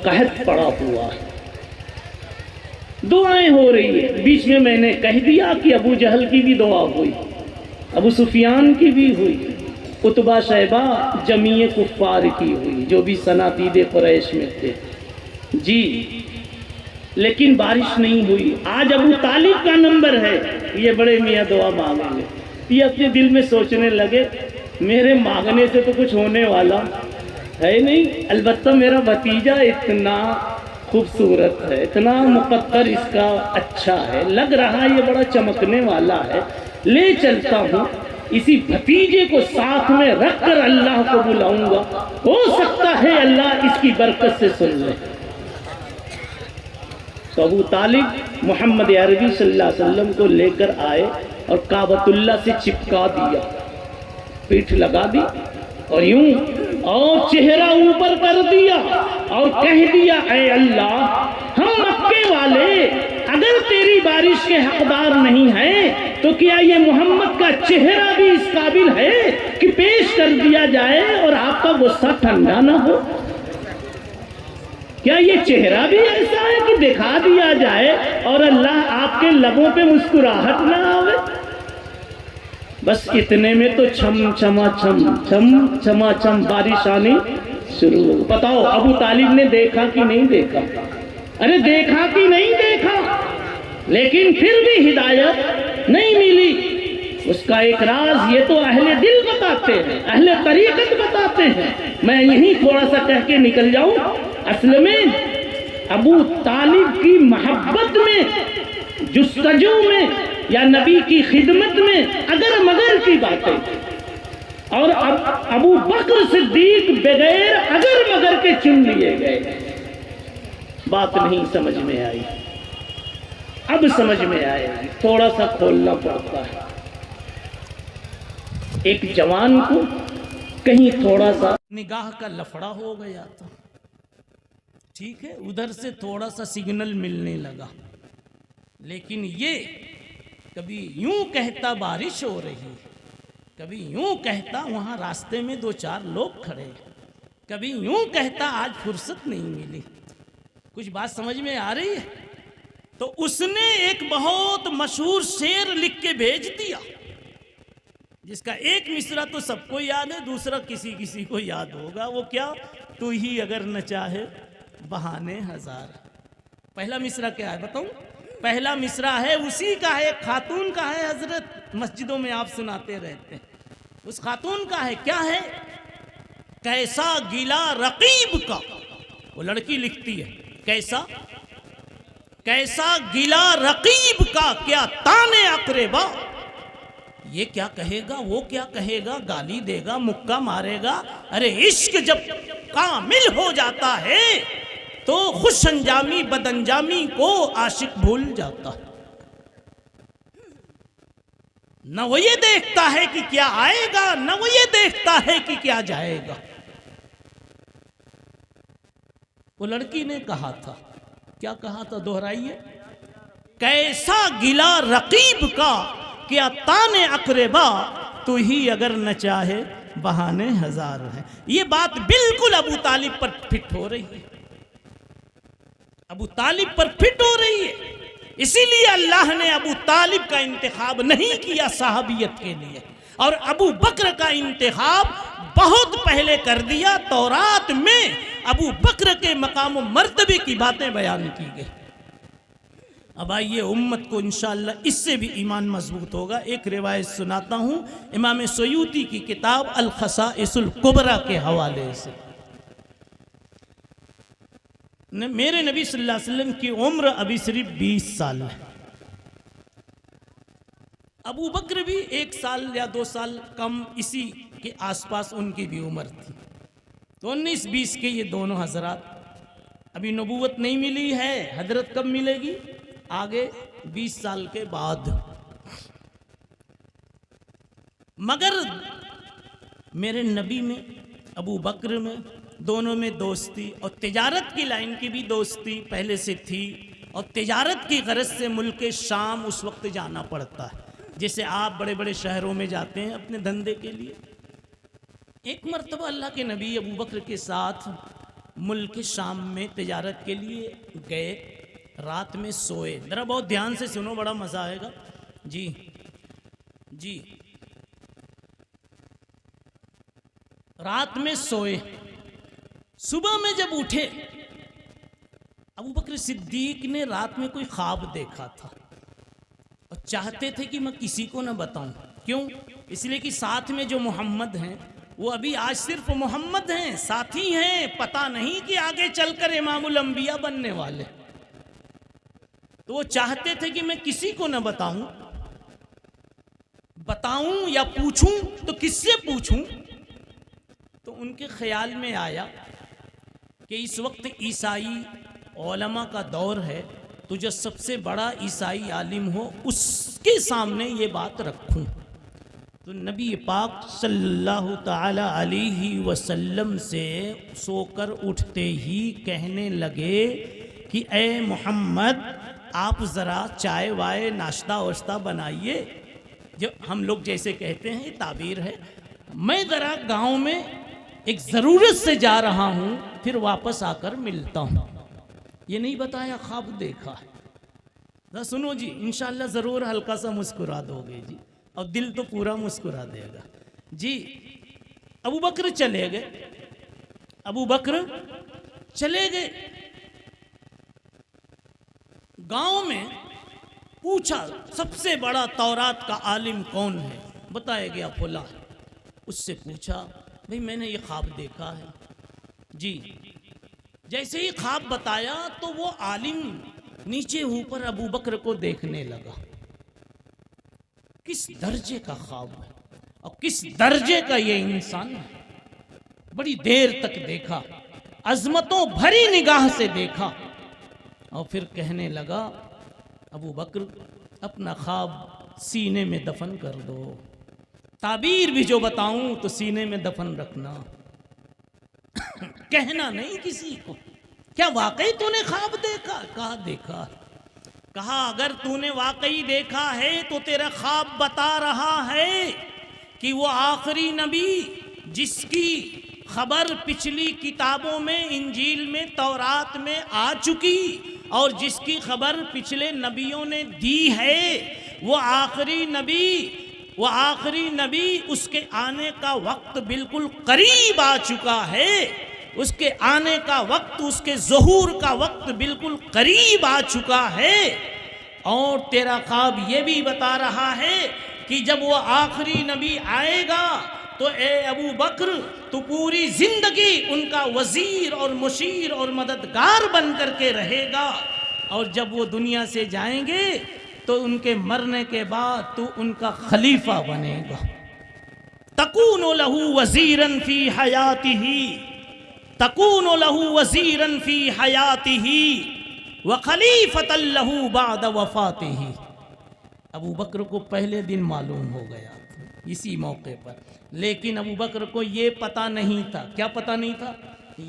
قحط پڑا ہوا ہے، دعائیں ہو رہی ہے۔ بیچ میں میں نے کہہ دیا کہ ابو جہل کی بھی دعا ہوئی، ابو سفیان کی بھی ہوئی، عتبہ شیبہ جمیع کفار کی ہوئی، جو بھی صنادید قریش میں تھے جی، لیکن بارش نہیں ہوئی۔ آج ابو طالب کا نمبر ہے، یہ بڑے میاں دعا مانگیں گے، یہ اپنے دل میں سوچنے لگے میرے مانگنے سے تو کچھ ہونے والا ہے نہیں، البتہ میرا بھتیجا اتنا خوبصورت ہے، اتنا مقدر اس کا اچھا ہے، لگ رہا ہے یہ بڑا چمکنے والا ہے، لے چلتا ہوں، اسی بھتیجے کو ساتھ میں رکھ کر اللہ کو بلاؤں گا، ہو سکتا ہے اللہ اس کی برکت سے سن لے۔ تو ابو طالب محمد عربی صلی اللہ علیہ وسلم کو لے کر آئے اور کعبۃ اللہ سے چپکا دیا، پیٹھ لگا دی اور یوں اور چہرہ اوپر کر دیا اور کہہ دیا اے اللہ، ہم مکے والے اگر تیری بارش کے حقدار نہیں ہیں تو کیا یہ محمد کا چہرہ بھی اس قابل ہے کہ پیش کر دیا جائے اور آپ کا غصہ ٹھنڈا نہ ہو؟ کیا یہ چہرہ بھی ایسا ہے کہ دکھا دیا جائے اور اللہ آپ کے لبوں پہ مسکراہٹ نہ آوے؟ بس اتنے میں تو چھم چھما چھم چھم چھما چھم بارش آنی شروع ہو۔ بتاؤ ابو طالب نے دیکھا کہ نہیں دیکھا؟ ارے دیکھا کہ نہیں دیکھا، لیکن پھر بھی ہدایت نہیں ملی۔ اس کا ایک راز یہ تو اہل دل بتاتے ہیں، اہل طریقت بتاتے ہیں، میں یہیں تھوڑا سا کہہ کے نکل جاؤں۔ اصل میں ابو طالب کی محبت میں، جستجو میں یا نبی کی خدمت میں اگر مگر کی باتیں، اور ابو بکر صدیق بغیر اگر مگر کے چن لیے گئے، بات نہیں سمجھ میں آئی، اب سمجھ میں آئے گی، تھوڑا سا کھولنا پڑتا ہے۔ ایک جوان کو کہیں تھوڑا سا نگاہ کا لفڑا ہو گیا تھا، ٹھیک ہے، ادھر سے تھوڑا سا سگنل ملنے لگا، لیکن یہ کبھی یوں کہتا بارش ہو رہی، کبھی یوں کہتا وہاں راستے میں 2-4 لوگ کھڑے، کبھی یوں کہتا آج فرصت نہیں ملی۔ کچھ بات سمجھ میں آ رہی ہے؟ تو اس نے ایک بہت مشہور شعر لکھ کے بھیج دیا، جس کا ایک مصرع تو سب کو یاد ہے، دوسرا کسی کو یاد ہوگا۔ وہ کیا؟ تو ہی اگر نہ چاہے بہانے ہزار۔ پہلا مصرع کیا ہے بتاؤں؟ پہلا مصرع ہے اسی کا ہے، خاتون کا ہے، حضرت مسجدوں میں آپ سناتے رہتے ہیں، اس خاتون کا ہے، کیا ہے؟ کیسا گلا رقیب کا، وہ لڑکی لکھتی ہے، کیسا گلا رقیب کا، کیا تانے اقربا، یہ کیا کہے گا، وہ کیا کہے گا، گالی دے گا، مکہ مارے گا۔ ارے عشق جب کامل ہو جاتا ہے تو خوش انجامی بد انجامی کو عاشق بھول جاتا ہے، نہ وہ یہ دیکھتا ہے کہ کیا آئے گا، نہ وہ یہ دیکھتا ہے کہ کیا جائے گا۔ وہ لڑکی نے کہا تھا، کیا کہا تھا؟ دہرائیے، کیسا گلا رقیب کا، کیا تانے اقربا، تو ہی اگر نہ چاہے بہانے ہزار ہیں۔ یہ بات بالکل ابو طالب پر فٹ ہو رہی ہے، ابو طالب پر فٹ ہو رہی ہے، اسی لیے اللہ نے ابو طالب کا انتخاب نہیں کیا صحابیت کے لیے، اور ابو بکر کا انتخاب بہت پہلے کر دیا۔ تورات میں ابو بکر کے مقام و مرتبے کی باتیں بیان کی گئی۔ اب آئیے امت کو انشاءاللہ اس سے بھی ایمان مضبوط ہوگا۔ ایک روایت سناتا ہوں امام سیوطی کی کتاب الخصائص الکبریٰ کے حوالے سے۔ میرے نبی صلی اللہ علیہ وسلم کی عمر ابھی صرف 20 سال ہے، ابو بکر بھی 1 سال یا 2 سال کم اسی کے آس پاس ان کی بھی عمر تھی، تو 19-20 کے یہ دونوں حضرات ابھی نبوت نہیں ملی ہے، حضرت کب ملے گی؟ آگے 20 سال کے بعد۔ مگر میرے نبی میں، ابو بکر میں، دونوں میں دوستی، اور تجارت کی لائن کی بھی دوستی پہلے سے تھی، اور تجارت کی غرض سے ملک شام اس وقت جانا پڑتا ہے، جیسے آپ بڑے بڑے شہروں میں جاتے ہیں اپنے دھندے کے لیے۔ ایک مرتبہ اللہ کے نبی ابو بکر کے ساتھ ملک شام میں تجارت کے لیے گئے، رات میں سوئے۔ ذرا بہت دھیان سے سنو، بڑا مزہ آئے گا۔ جی جی، رات میں سوئے، صبح میں جب اٹھے، ابو بکر صدیق نے رات میں کوئی خواب دیکھا تھا اور چاہتے تھے کہ میں کسی کو نہ بتاؤں۔ کیوں؟ اس لیے کہ ساتھ میں جو محمد ہیں وہ ابھی آج صرف محمد ہیں، ساتھی ہیں، پتہ نہیں کہ آگے چل کر امام الانبیاء بننے والے۔ تو وہ چاہتے تھے کہ میں کسی کو نہ بتاؤں یا پوچھوں تو کس سے پوچھوں؟ تو ان کے خیال میں آیا کہ اس وقت عیسائی علماء کا دور ہے، تو جو سب سے بڑا عیسائی عالم ہو اس کے سامنے یہ بات رکھوں۔ تو نبی پاک صلی اللہ تعالی علیہ وسلم سے سو کر اٹھتے ہی کہنے لگے کہ اے محمد، آپ ذرا چائے وائے ناشتہ واشتہ بنائیے، جو ہم لوگ جیسے کہتے ہیں، یہ تعبیر ہے، میں ذرا گاؤں میں ایک ضرورت سے جا رہا ہوں، پھر واپس آ کر ملتا ہوں۔ یہ نہیں بتایا خواب دیکھا ہے۔ سنو جی، انشاءاللہ ضرور ہلکا سا مسکرا دو گے جی، اور دل تو پورا مسکرا دے گا جی۔ ابو بکر چلے گئے، ابو بکر چلے گئے، گاؤں میں پوچھا سب سے بڑا تورات کا عالم کون ہے؟ بتایا گیا فلاں۔ اس سے پوچھا بھئی میں نے یہ خواب دیکھا ہے جی۔ جیسے ہی خواب بتایا تو وہ عالم نیچے اوپر ابو بکر کو دیکھنے لگا۔ کس درجے کا خواب ہے اور کس درجے کا یہ انسان ہے۔ بڑی دیر تک دیکھا، عظمتوں بھری نگاہ سے دیکھا، اور پھر کہنے لگا ابو بکر اپنا خواب سینے میں دفن کر دو، تعبیر بھی جو بتاؤں تو سینے میں دفن رکھنا، کہنا نہیں کسی کو۔ کیا واقعی تو نے خواب دیکھا؟ کہا دیکھا۔ کہا اگر تو نے واقعی دیکھا ہے تو تیرا خواب بتا رہا ہے کہ وہ آخری نبی جس کی خبر پچھلی کتابوں میں، انجیل میں، تورات میں آ چکی، اور جس کی خبر پچھلے نبیوں نے دی ہے، وہ آخری نبی اس کے آنے کا وقت بالکل قریب آ چکا ہے، اس کے آنے کا وقت، اس کے ظہور کا وقت بالکل قریب آ چکا ہے۔ اور تیرا خواب یہ بھی بتا رہا ہے کہ جب وہ آخری نبی آئے گا تو اے ابو بکر تو پوری زندگی ان کا وزیر اور مشیر اور مددگار بن کر کے رہے گا، اور جب وہ دنیا سے جائیں گے تو ان کے مرنے کے بعد تو ان کا خلیفہ بنے گا۔ تکون لہ وزیرا فی حیاتہ، تکون لہ وزیرا فی حیاتہ وخلیفۃ لہ بعد وفاتہ۔ ابو بکر کو پہلے دن معلوم ہو گیا اسی موقع پر، لیکن ابو بکر کو یہ پتہ نہیں تھا۔ کیا پتہ نہیں تھا؟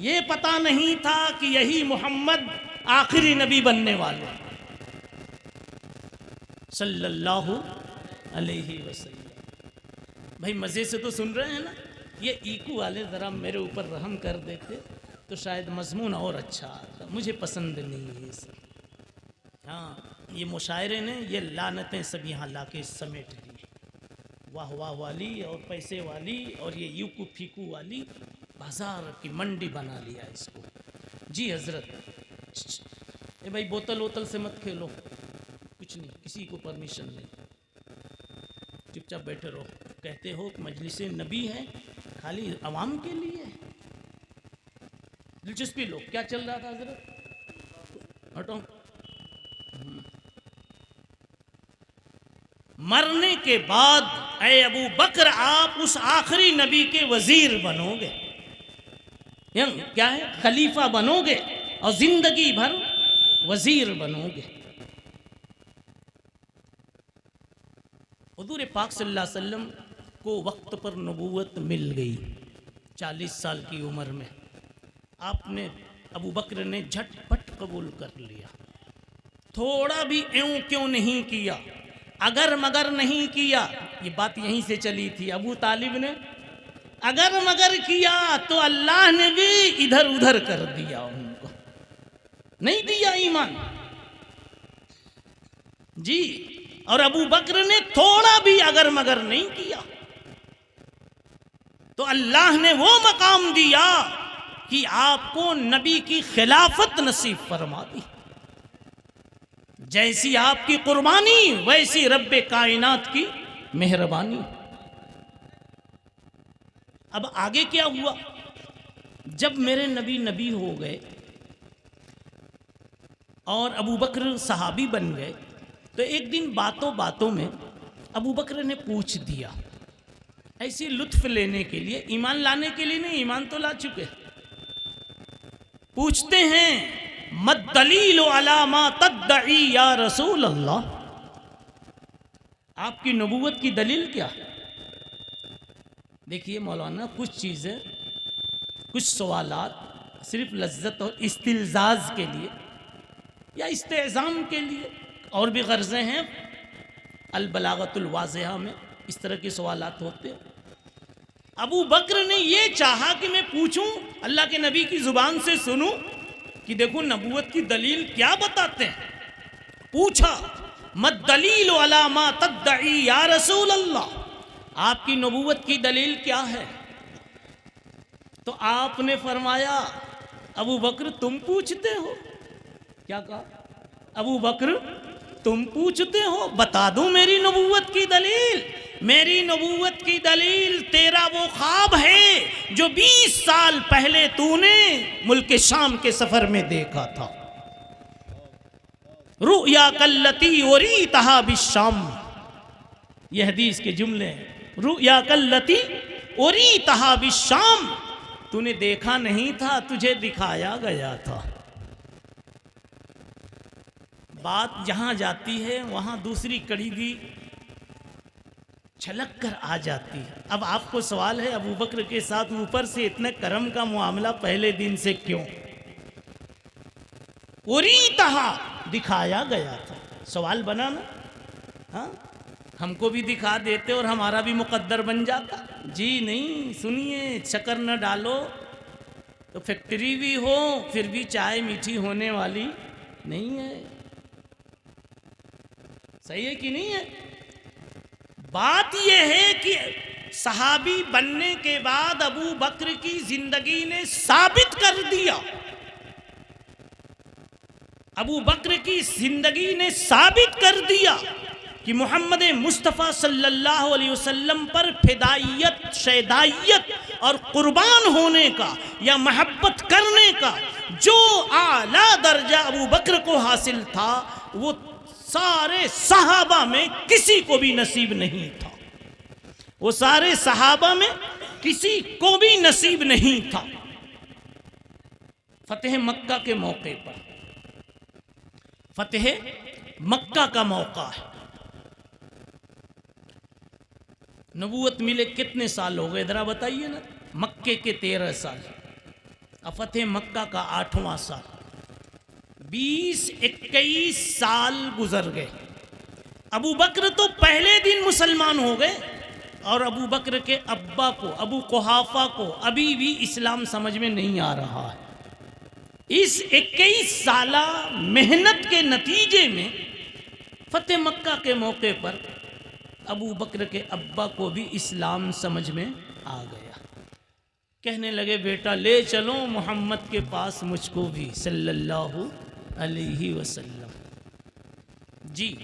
یہ پتہ نہیں تھا کہ یہی محمد آخری نبی بننے والے صلی اللہ علیہ وسلم۔ بھائی مزے سے تو سن رہے ہیں نا؟ یہ ایکو والے ذرا میرے اوپر رحم کر دیتے تو شاید مضمون اور اچھا آتا، مجھے پسند نہیں ہے یہ سب۔ ہاں، یہ مشاعرے نے یہ لعنتیں سب یہاں لا کے سمیٹ دی، واہ واہ والی اور پیسے والی اور یہ یوکو پھیکو والی، بازار کی منڈی بنا لیا اس کو۔ جی حضرت، اے بھائی بوتل ووتل سے مت کھیلو، کچھ نہیں، کسی کو پرمیشن نہیں، چپ چاپ بیٹھے رہو۔ کہتے ہو کہ مجلس نبی ہے، خالی عوام کے لیے ہے۔ دلچسپی لو، کیا چل رہا تھا حضرت؟ ہٹو۔ مرنے کے بعد اے ابو بکر آپ اس آخری نبی کے وزیر بنو گے، کیا ہے؟ خلیفہ بنو گے۔ اور زندگی بھر وزیر بنو گے۔ حضور پاک صلی اللہ علیہ وسلم کو وقت پر نبوت مل گئی 40 سال کی عمر میں۔ آپ نے ابو بکر نے جھٹ پٹ قبول کر لیا، تھوڑا بھی ایوں کیوں نہیں کیا، اگر مگر نہیں کیا۔ یہ بات یہیں سے چلی تھی، ابو طالب نے اگر مگر کیا تو اللہ نے بھی ادھر ادھر کر دیا، ان کو نہیں دیا ایمان جی۔ اور ابو بکر نے تھوڑا بھی اگر مگر نہیں کیا تو اللہ نے وہ مقام دیا کہ آپ کو نبی کی خلافت نصیب فرما دی۔ جیسی آپ کی قربانی ویسی رب کائنات کی مہربانی۔ اب آگے کیا ہوا؟ جب میرے نبی نبی ہو گئے اور ابو بکر صحابی بن گئے تو ایک دن باتوں باتوں میں ابو بکر نے پوچھ دیا، ایسی لطف لینے کے لیے، ایمان لانے کے لیے نہیں، ایمان تو لا چکے، پوچھتے ہیں مد دلیل علی ما تدعی یا رسول اللہ، آپ کی نبوت کی دلیل کیا؟ دیکھیے مولانا، کچھ چیزیں، کچھ سوالات صرف لذت اور استلزاز کے لیے یا استعظام کے لیے، اور بھی غرضیں ہیں، البلاغت الواضحہ میں اس طرح کے سوالات ہوتے ہیں۔ ابو بکر نے یہ چاہا کہ میں پوچھوں، اللہ کے نبی کی زبان سے سنوں کہ دیکھو نبوت کی دلیل کیا بتاتے ہیں۔ پوچھا مد دلیل علی ما تدعی یا رسول اللہ، آپ کی نبوت کی دلیل کیا ہے؟ تو آپ نے فرمایا ابو بکر تم پوچھتے ہو؟ کیا کہا؟ ابو بکر تم پوچھتے ہو، بتا دوں میری نبوت کی دلیل۔ میری نبوت کی دلیل تیرا وہ خواب ہے جو 20 سال پہلے تو نے ملک شام کے سفر میں دیکھا تھا۔ رؤیا کلتی اریتھا بالشام، یہ حدیث کے جملے ہیں۔ رؤیا کلتی اریتھا بالشام، تو نے دیکھا نہیں تھا، تجھے دکھایا گیا تھا۔ بات جہاں جاتی ہے وہاں دوسری کڑی بھی چھلک کر آ جاتی ہے۔ اب آپ کو سوال ہے ابو بکر کے ساتھ اوپر سے اتنے کرم کا معاملہ پہلے دن سے کیوں؟ اریتھا، دکھایا گیا تھا، سوال بنا نا؟ ہاں، ہم کو بھی دکھا دیتے اور ہمارا بھی مقدر بن جاتا۔ جی نہیں، سنیے، شکر نہ ڈالو تو فیکٹری بھی ہو پھر بھی چائے میٹھی ہونے والی نہیں ہے۔ صحیح ہے کہ نہیں ہے؟ بات یہ ہے کہ صحابی بننے کے بعد ابو بکر کی زندگی نے ثابت کر دیا، ابو بکر کی زندگی نے ثابت کر دیا کہ محمد مصطفیٰ صلی اللہ علیہ وسلم پر فدائیت، شیدائیت اور قربان ہونے کا یا محبت کرنے کا جو اعلیٰ درجہ ابو بکر کو حاصل تھا وہ سارے صحابہ میں کسی کو بھی نصیب نہیں تھا۔ وہ سارے صحابہ میں کسی کو بھی نصیب نہیں تھا۔ فتح مکہ کے موقع پر، فتح مکہ کا موقع ہے، نبوت ملے کتنے سال ہو گئے ذرا بتائیے نا؟ مکے کے 13 سال، فتح مکہ کا 8واں سال، 20-21 سال گزر گئے۔ ابو بکر تو پہلے دن مسلمان ہو گئے اور ابو بکر کے ابا کو، ابو قحافہ کو ابھی بھی اسلام سمجھ میں نہیں آ رہا ہے۔ اس 21 سالہ محنت کے نتیجے میں فتح مکہ کے موقع پر ابو بکر کے ابا کو بھی اسلام سمجھ میں آ گیا۔ کہنے لگے بیٹا لے چلو محمد کے پاس مجھ کو بھی صلی اللہ علیہ وسلم۔ جی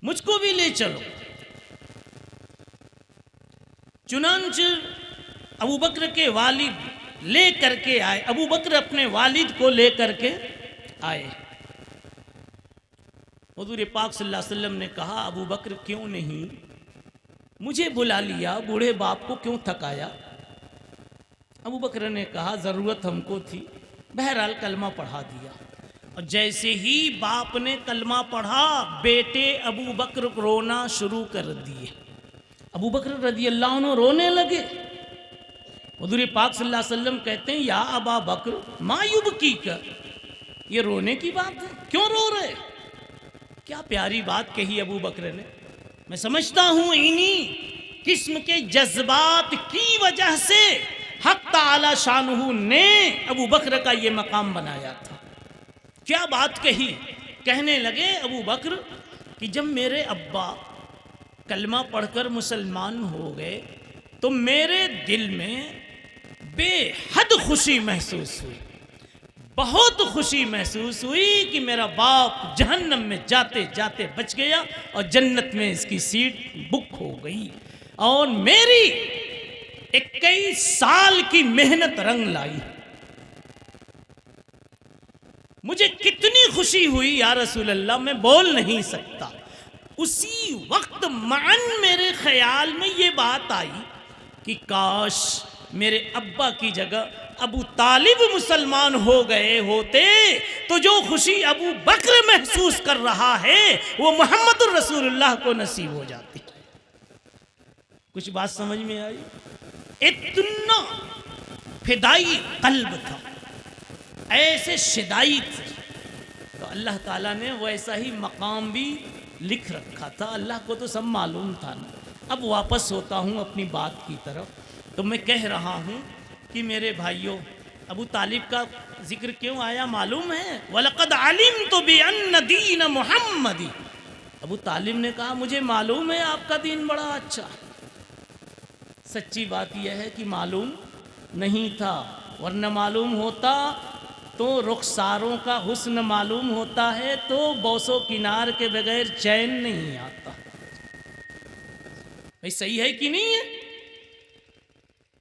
مجھ کو بھی لے چلو۔ چنانچہ ابو بکر کے والد لے کر کے آئے، ابو بکر اپنے والد کو لے کر کے آئے۔ حضور پاک صلی اللہ علیہ وسلم نے کہا ابو بکر کیوں نہیں مجھے بلا لیا، بوڑھے باپ کو کیوں تھکایا؟ ابو بکر نے کہا ضرورت ہم کو تھی، بہرحال کلمہ پڑھا دیا، اور جیسے ہی باپ نے کلمہ پڑھا بیٹے ابو بکر رونا شروع کر دیے۔ ابو بکر رضی اللہ عنہ رونے لگے۔ حضور پاک صلی اللہ علیہ وسلم کہتے ہیں یا ابا بکر ما یبکیک، یہ رونے کی بات ہے، کیوں رو رہے؟ کیا پیاری بات کہی ابو بکر نے۔ میں سمجھتا ہوں انہی قسم کے جذبات کی وجہ سے حق تعالی شانہ نے ابو بکر کا یہ مقام بنایا تھا۔ کیا بات کہی؟ کہنے لگے ابو بکر کہ جب میرے ابا کلمہ پڑھ کر مسلمان ہو گئے تو میرے دل میں بے حد خوشی محسوس ہوئی، بہت خوشی محسوس ہوئی کہ میرا باپ جہنم میں جاتے جاتے بچ گیا اور جنت میں اس کی سیٹ بک ہو گئی، اور میری 21 سال کی محنت رنگ لائی۔ مجھے کتنی خوشی ہوئی یا رسول اللہ، میں بول نہیں سکتا۔ اسی وقت معاً میرے خیال میں یہ بات آئی کہ کاش میرے ابا کی جگہ ابو طالب مسلمان ہو گئے ہوتے تو جو خوشی ابو بکر محسوس کر رہا ہے وہ محمد الرسول اللہ کو نصیب ہو جاتی۔ کچھ بات سمجھ میں آئی؟ اتنا فدائی قلب تھا، ایسے شدائی تھے، تو اللہ تعالیٰ نے ویسا ہی مقام بھی لکھ رکھا تھا۔ اللہ کو تو سب معلوم تھا نا۔ اب واپس ہوتا ہوں اپنی بات کی طرف، تو میں کہہ رہا ہوں کہ میرے بھائیوں ابو طالب کا ذکر کیوں آیا معلوم ہے؟ وَلَقَدْ عَلِمْتُ بِأَنَّ دِينَ مُحَمَّدِ، ابو طالب نے کہا مجھے معلوم ہے آپ کا دین بڑا اچھا۔ سچی بات یہ ہے کہ معلوم نہیں تھا، ورنہ معلوم ہوتا تو رخساروں کا حسن معلوم ہوتا ہے تو بوسو کنار کے بغیر چین نہیں آتا۔ بھئی صحیح ہے کہ نہیں ہے؟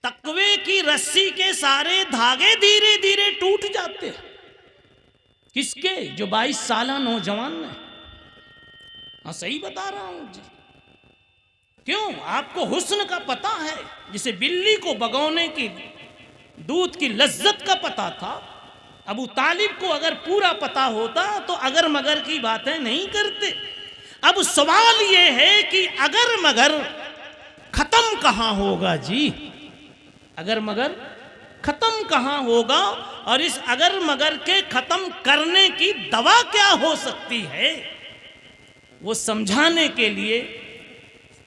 تقوی کی رسی کے سارے دھاگے دھیرے دھیرے ٹوٹ جاتے، کس کے؟ جو 22 سالہ نوجوان ہے۔ ہاں صحیح بتا رہا ہوں جی۔ کیوں؟ آپ کو حسن کا پتہ ہے، جسے بلی کو بگونے کی دودھ کی لذت کا پتہ تھا، ابو طالب کو اگر پورا پتہ ہوتا تو اگر مگر کی باتیں نہیں کرتے۔ اب سوال یہ ہے کہ اگر مگر ختم کہاں ہوگا جی؟ اگر مگر ختم کہاں ہوگا، اور اس اگر مگر کے ختم کرنے کی دوا کیا ہو سکتی ہے، وہ سمجھانے کے لیے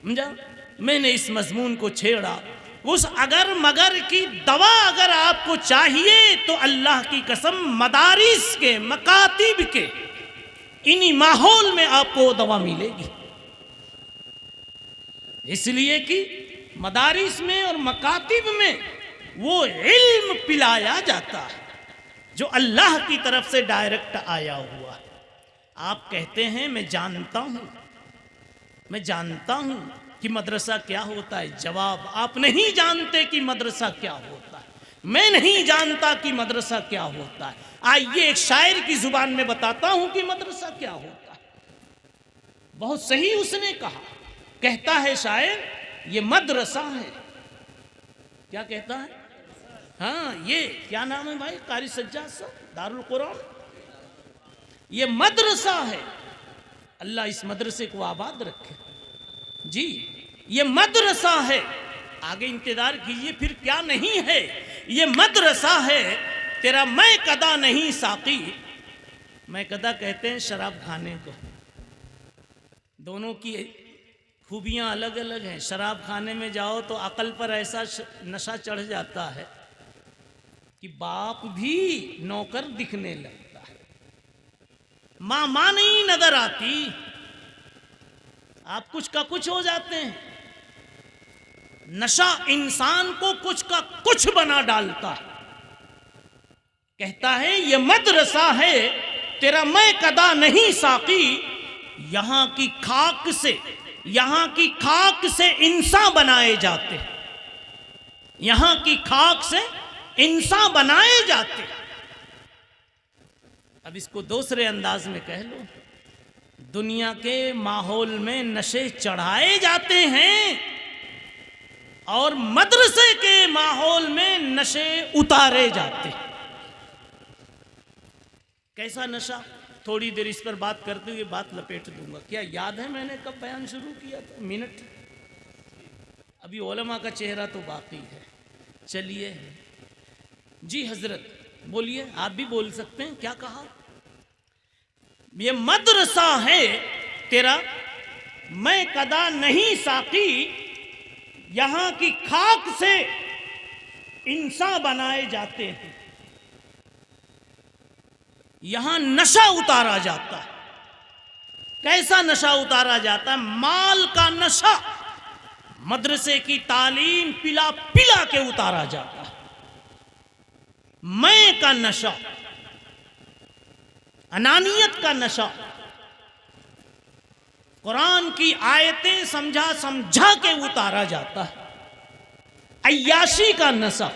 سمجھا میں نے اس مضمون کو چھیڑا۔ اس اگر مگر کی دوا اگر آپ کو چاہیے تو اللہ کی قسم مدارس کے مکاتب کے انہی ماحول میں آپ کو دوا ملے گی، اس لیے کہ مدارس میں اور مکاتب میں وہ علم پلایا جاتا ہے جو اللہ کی طرف سے ڈائریکٹ آیا ہوا۔ آپ کہتے ہیں میں جانتا ہوں کہ مدرسہ کیا ہوتا ہے۔ جواب، آپ نہیں جانتے کہ مدرسہ کیا ہوتا ہے، میں نہیں جانتا کہ مدرسہ کیا ہوتا ہے۔ آئیے ایک شاعر کی زبان میں بتاتا ہوں کہ مدرسہ کیا ہوتا ہے۔ بہت صحیح اس نے کہا، کہتا ہے شاعر یہ مدرسہ ہے۔ کیا کہتا ہے؟ ہاں یہ کیا نام ہے بھائی قاری سجاد صاحب؟ دارالقرآن۔ یہ مدرسہ ہے، اللہ اس مدرسے کو آباد رکھے جی۔ یہ مدرسہ ہے، آگے انتظار کیجئے پھر کیا نہیں ہے۔ یہ مدرسہ ہے، تیرا میں قدا نہیں ساقی۔ میں قدا کہتے ہیں شراب کھانے کو، دونوں کی خوبیاں الگ الگ ہیں۔ شراب کھانے میں جاؤ تو عقل پر ایسا نشہ چڑھ جاتا ہے کہ باپ بھی نوکر دکھنے لگتا ہے، ماں نہیں نظر آتی، آپ کچھ کا کچھ ہو جاتے ہیں۔ نشہ انسان کو کچھ کا کچھ بنا ڈالتا ہے۔ کہتا ہے یہ مدرسہ ہے، تیرا میں قدا نہیں ساقی۔ یہاں کی خاک سے انسان بنائے جاتے، یہاں کی خاک سے انسان بنائے جاتے۔ اب اس کو دوسرے انداز میں کہہ لو، دنیا کے ماحول میں نشے چڑھائے جاتے ہیں، اور مدرسے کے ماحول میں نشے اتارے جاتے. کیسا نشہ؟ تھوڑی دیر اس پر بات کرتے ہوئے بات لپیٹ دوں گا. کیا یاد ہے میں نے کب بیان شروع کیا تھا؟ منٹ. ابھی علماء کا چہرہ تو باقی ہے. چلیے جی حضرت بولیے. آپ بھی بول سکتے ہیں. کیا کہا؟ یہ مدرسہ ہے تیرا، میں قدا نہیں ساقی، یہاں کی خاک سے انسان بنائے جاتے ہیں. یہاں نشہ اتارا جاتا ہے. کیسا نشہ اتارا جاتا ہے؟ مال کا نشہ. مدرسے کی تعلیم پلا پلا کے اتارا جاتا ہے. میں کا نشہ، انانیت کا نشہ، قرآن کی آیتیں سمجھا سمجھا کے اتارا جاتا ہے. عیاشی کا نشہ،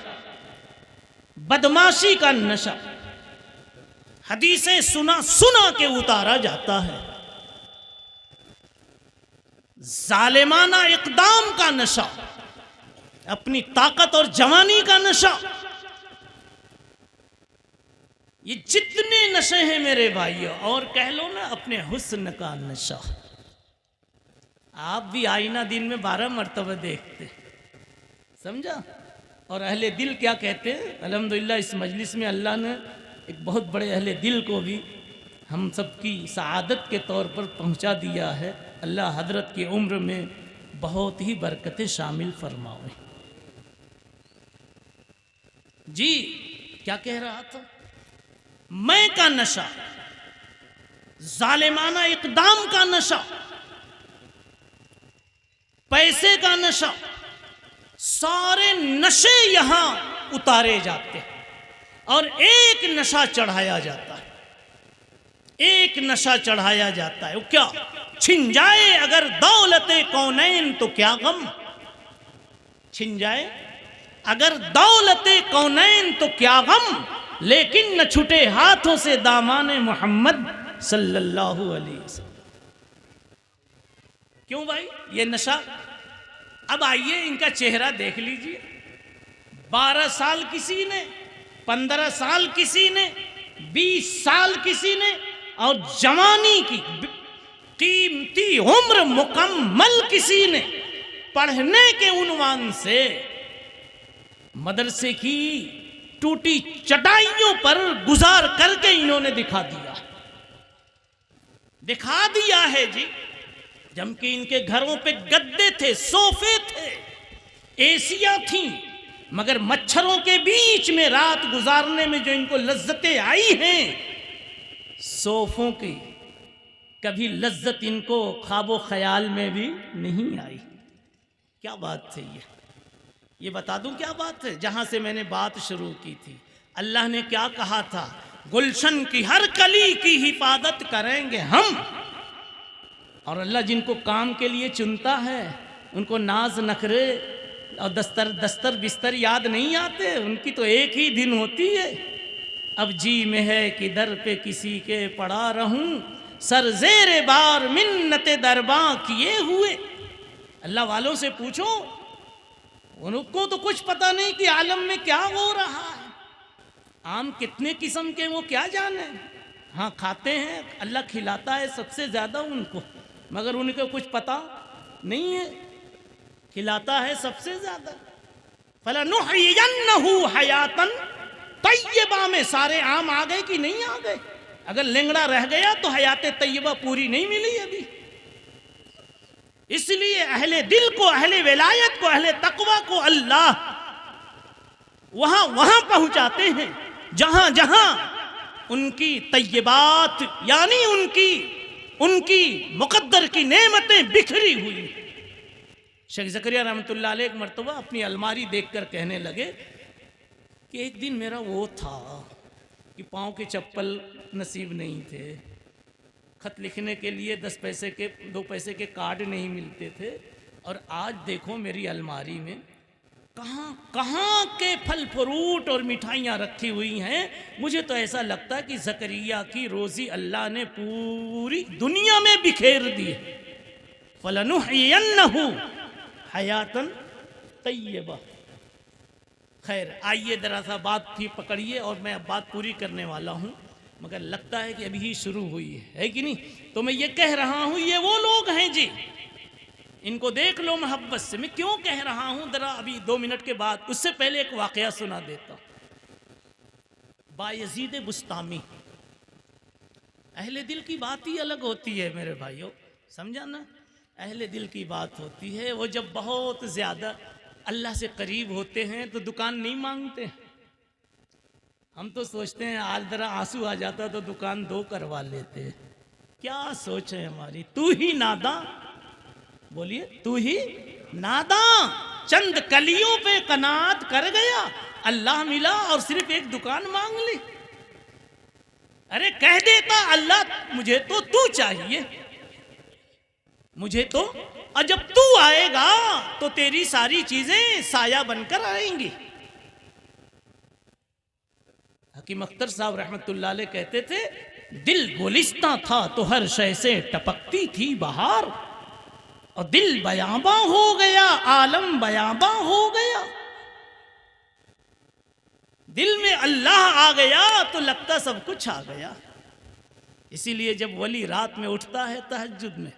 بدماشی کا نشہ، حدیثیں سنا سنا کے اتارا جاتا ہے. ظالمانہ اقدام کا نشہ، اپنی طاقت اور جوانی کا نشہ. یہ جتنے نشے ہیں میرے بھائیوں، اور کہہ لو نا اپنے حسن کا نشہ. آپ بھی آئینہ دن میں 12 مرتبہ دیکھتے، سمجھا؟ اور اہل دل کیا کہتے ہیں؟ الحمدللہ اس مجلس میں اللہ نے ایک بہت بڑے اہل دل کو بھی ہم سب کی سعادت کے طور پر پہنچا دیا ہے. اللہ حضرت کی عمر میں بہت ہی برکتیں شامل فرمائے. جی کیا کہہ رہا تھا؟ میں کا نشہ، ظالمانہ اقدام کا نشہ، پیسے کا نشہ، سارے نشے یہاں اتارے جاتے ہیں. اور ایک نشہ چڑھایا جاتا ہے. ایک نشہ چڑھایا جاتا ہے. وہ کیا؟ چھن جائے اگر دولت کونین تو کیا غم. چھن جائے اگر دولت کونین تو کیا غم، لیکن نہ چھٹے ہاتھوں سے دامان محمد صلی اللہ علیہ وسلم. کیوں بھائی یہ نشہ؟ اب آئیے ان کا چہرہ دیکھ لیجئے. 12 سال کسی نے، 15 سال کسی نے، 20 سال کسی نے، اور جوانی کی قیمتی عمر مکمل کسی نے پڑھنے کے عنوان سے مدرسے کی ٹوٹی چٹائیوں پر گزار کر کے انہوں نے دکھا دیا ہے جی. جبکہ ان کے گھروں پہ گدے تھے، صوفے تھے، ایسیاں تھیں، مگر مچھروں کے بیچ میں رات گزارنے میں جو ان کو لذتیں آئی ہیں، صوفوں کی کبھی لذت ان کو خواب و خیال میں بھی نہیں آئی. کیا بات ہے یہ بتا دوں کیا بات ہے؟ جہاں سے میں نے بات شروع کی تھی، اللہ نے کیا کہا تھا؟ گلشن کی ہر کلی کی حفاظت کریں گے ہم. اور اللہ جن کو کام کے لیے چنتا ہے ان کو ناز نخرے اور دستر بستر یاد نہیں آتے. ان کی تو ایک ہی دن ہوتی ہے. اب جی میں ہے کہ در پہ کسی کے پڑا رہوں، سر زیر بار منت درباں کیے ہوئے. اللہ والوں سے پوچھو، ان کو تو کچھ پتہ نہیں کہ عالم میں کیا ہو رہا ہے. آم کتنے قسم کے وہ کیا جانے. ہاں کھاتے ہیں، اللہ کھلاتا ہے سب سے زیادہ ان کو، مگر ان کو کچھ پتہ نہیں ہے. کھلاتا ہے سب سے زیادہ. فَلَنُحْيِيَنَّهُ حَيَاتًا طیبہ میں سارے آم آ گئے کہ نہیں آ گئے؟ اگر لنگڑا رہ گیا تو حیات طیبہ پوری نہیں ملی ابھی. اس لیے اہل دل کو، اہل ولایت کو، اہل تقوی کو اللہ وہاں پہنچاتے ہیں جہاں جہاں ان کی طیبات یعنی ان کی مقدر کی نعمتیں بکھری ہوئی. شیخ زکریا رحمۃ اللہ علیہ ایک مرتبہ اپنی الماری دیکھ کر کہنے لگے کہ ایک دن میرا وہ تھا کہ پاؤں کے چپل نصیب نہیں تھے، خط لکھنے کے لیے 10 پیسے کے 2 پیسے کے کارڈ نہیں ملتے تھے، اور آج دیکھو میری الماری میں کہاں کے پھل فروٹ اور مٹھائیاں رکھی ہوئی ہیں. مجھے تو ایسا لگتا ہے کہ زکریا کی روزی اللہ نے پوری دنیا میں بکھیر دی. فَلَنُحْيِيَنَّهُ حَيَاتًا طیبہ. خیر آئیے ذرا سا بات تھی پکڑیے، اور میں اب بات پوری کرنے والا ہوں، مگر لگتا ہے کہ ابھی ہی شروع ہوئی ہے کہ نہیں؟ تو میں یہ کہہ رہا ہوں یہ وہ لوگ ہیں جی، ان کو دیکھ لو محبت سے. میں کیوں کہہ رہا ہوں ذرا ابھی 2 منٹ کے بعد، اس سے پہلے ایک واقعہ سنا دیتا ہوں. بایزید بسطامی. اہل دل کی بات ہی الگ ہوتی ہے میرے بھائیوں، سمجھا نا؟ اہل دل کی بات ہوتی ہے، وہ جب بہت زیادہ اللہ سے قریب ہوتے ہیں تو دکان نہیں مانگتے. ہم تو سوچتے ہیں آج ذرا آنسو آ جاتا تو دکان 2 کروا لیتے. کیا سوچ ہے ہماری. تو ہی ناداں، بولیے تو ہی ناداں، چند کلیوں پہ قناعت کر گیا، اللہ ملا اور صرف ایک دکان مانگ لی. ارے کہہ دیتا اللہ مجھے تو چاہیے، مجھے تو، اور جب تو آئے گا تو تیری ساری چیزیں سایہ بن کر آئیں گی. حکیم اختر صاحب رحمت اللہ علیہ کہتے تھے دل گلستہ تھا تو ہر شے سے ٹپکتی تھی بہار، اور دل بیاباں ہو گیا عالم بیاباں ہو گیا. دل میں اللہ آ گیا تو لگتا سب کچھ آ گیا. اسی لیے جب ولی رات میں اٹھتا ہے تہجد میں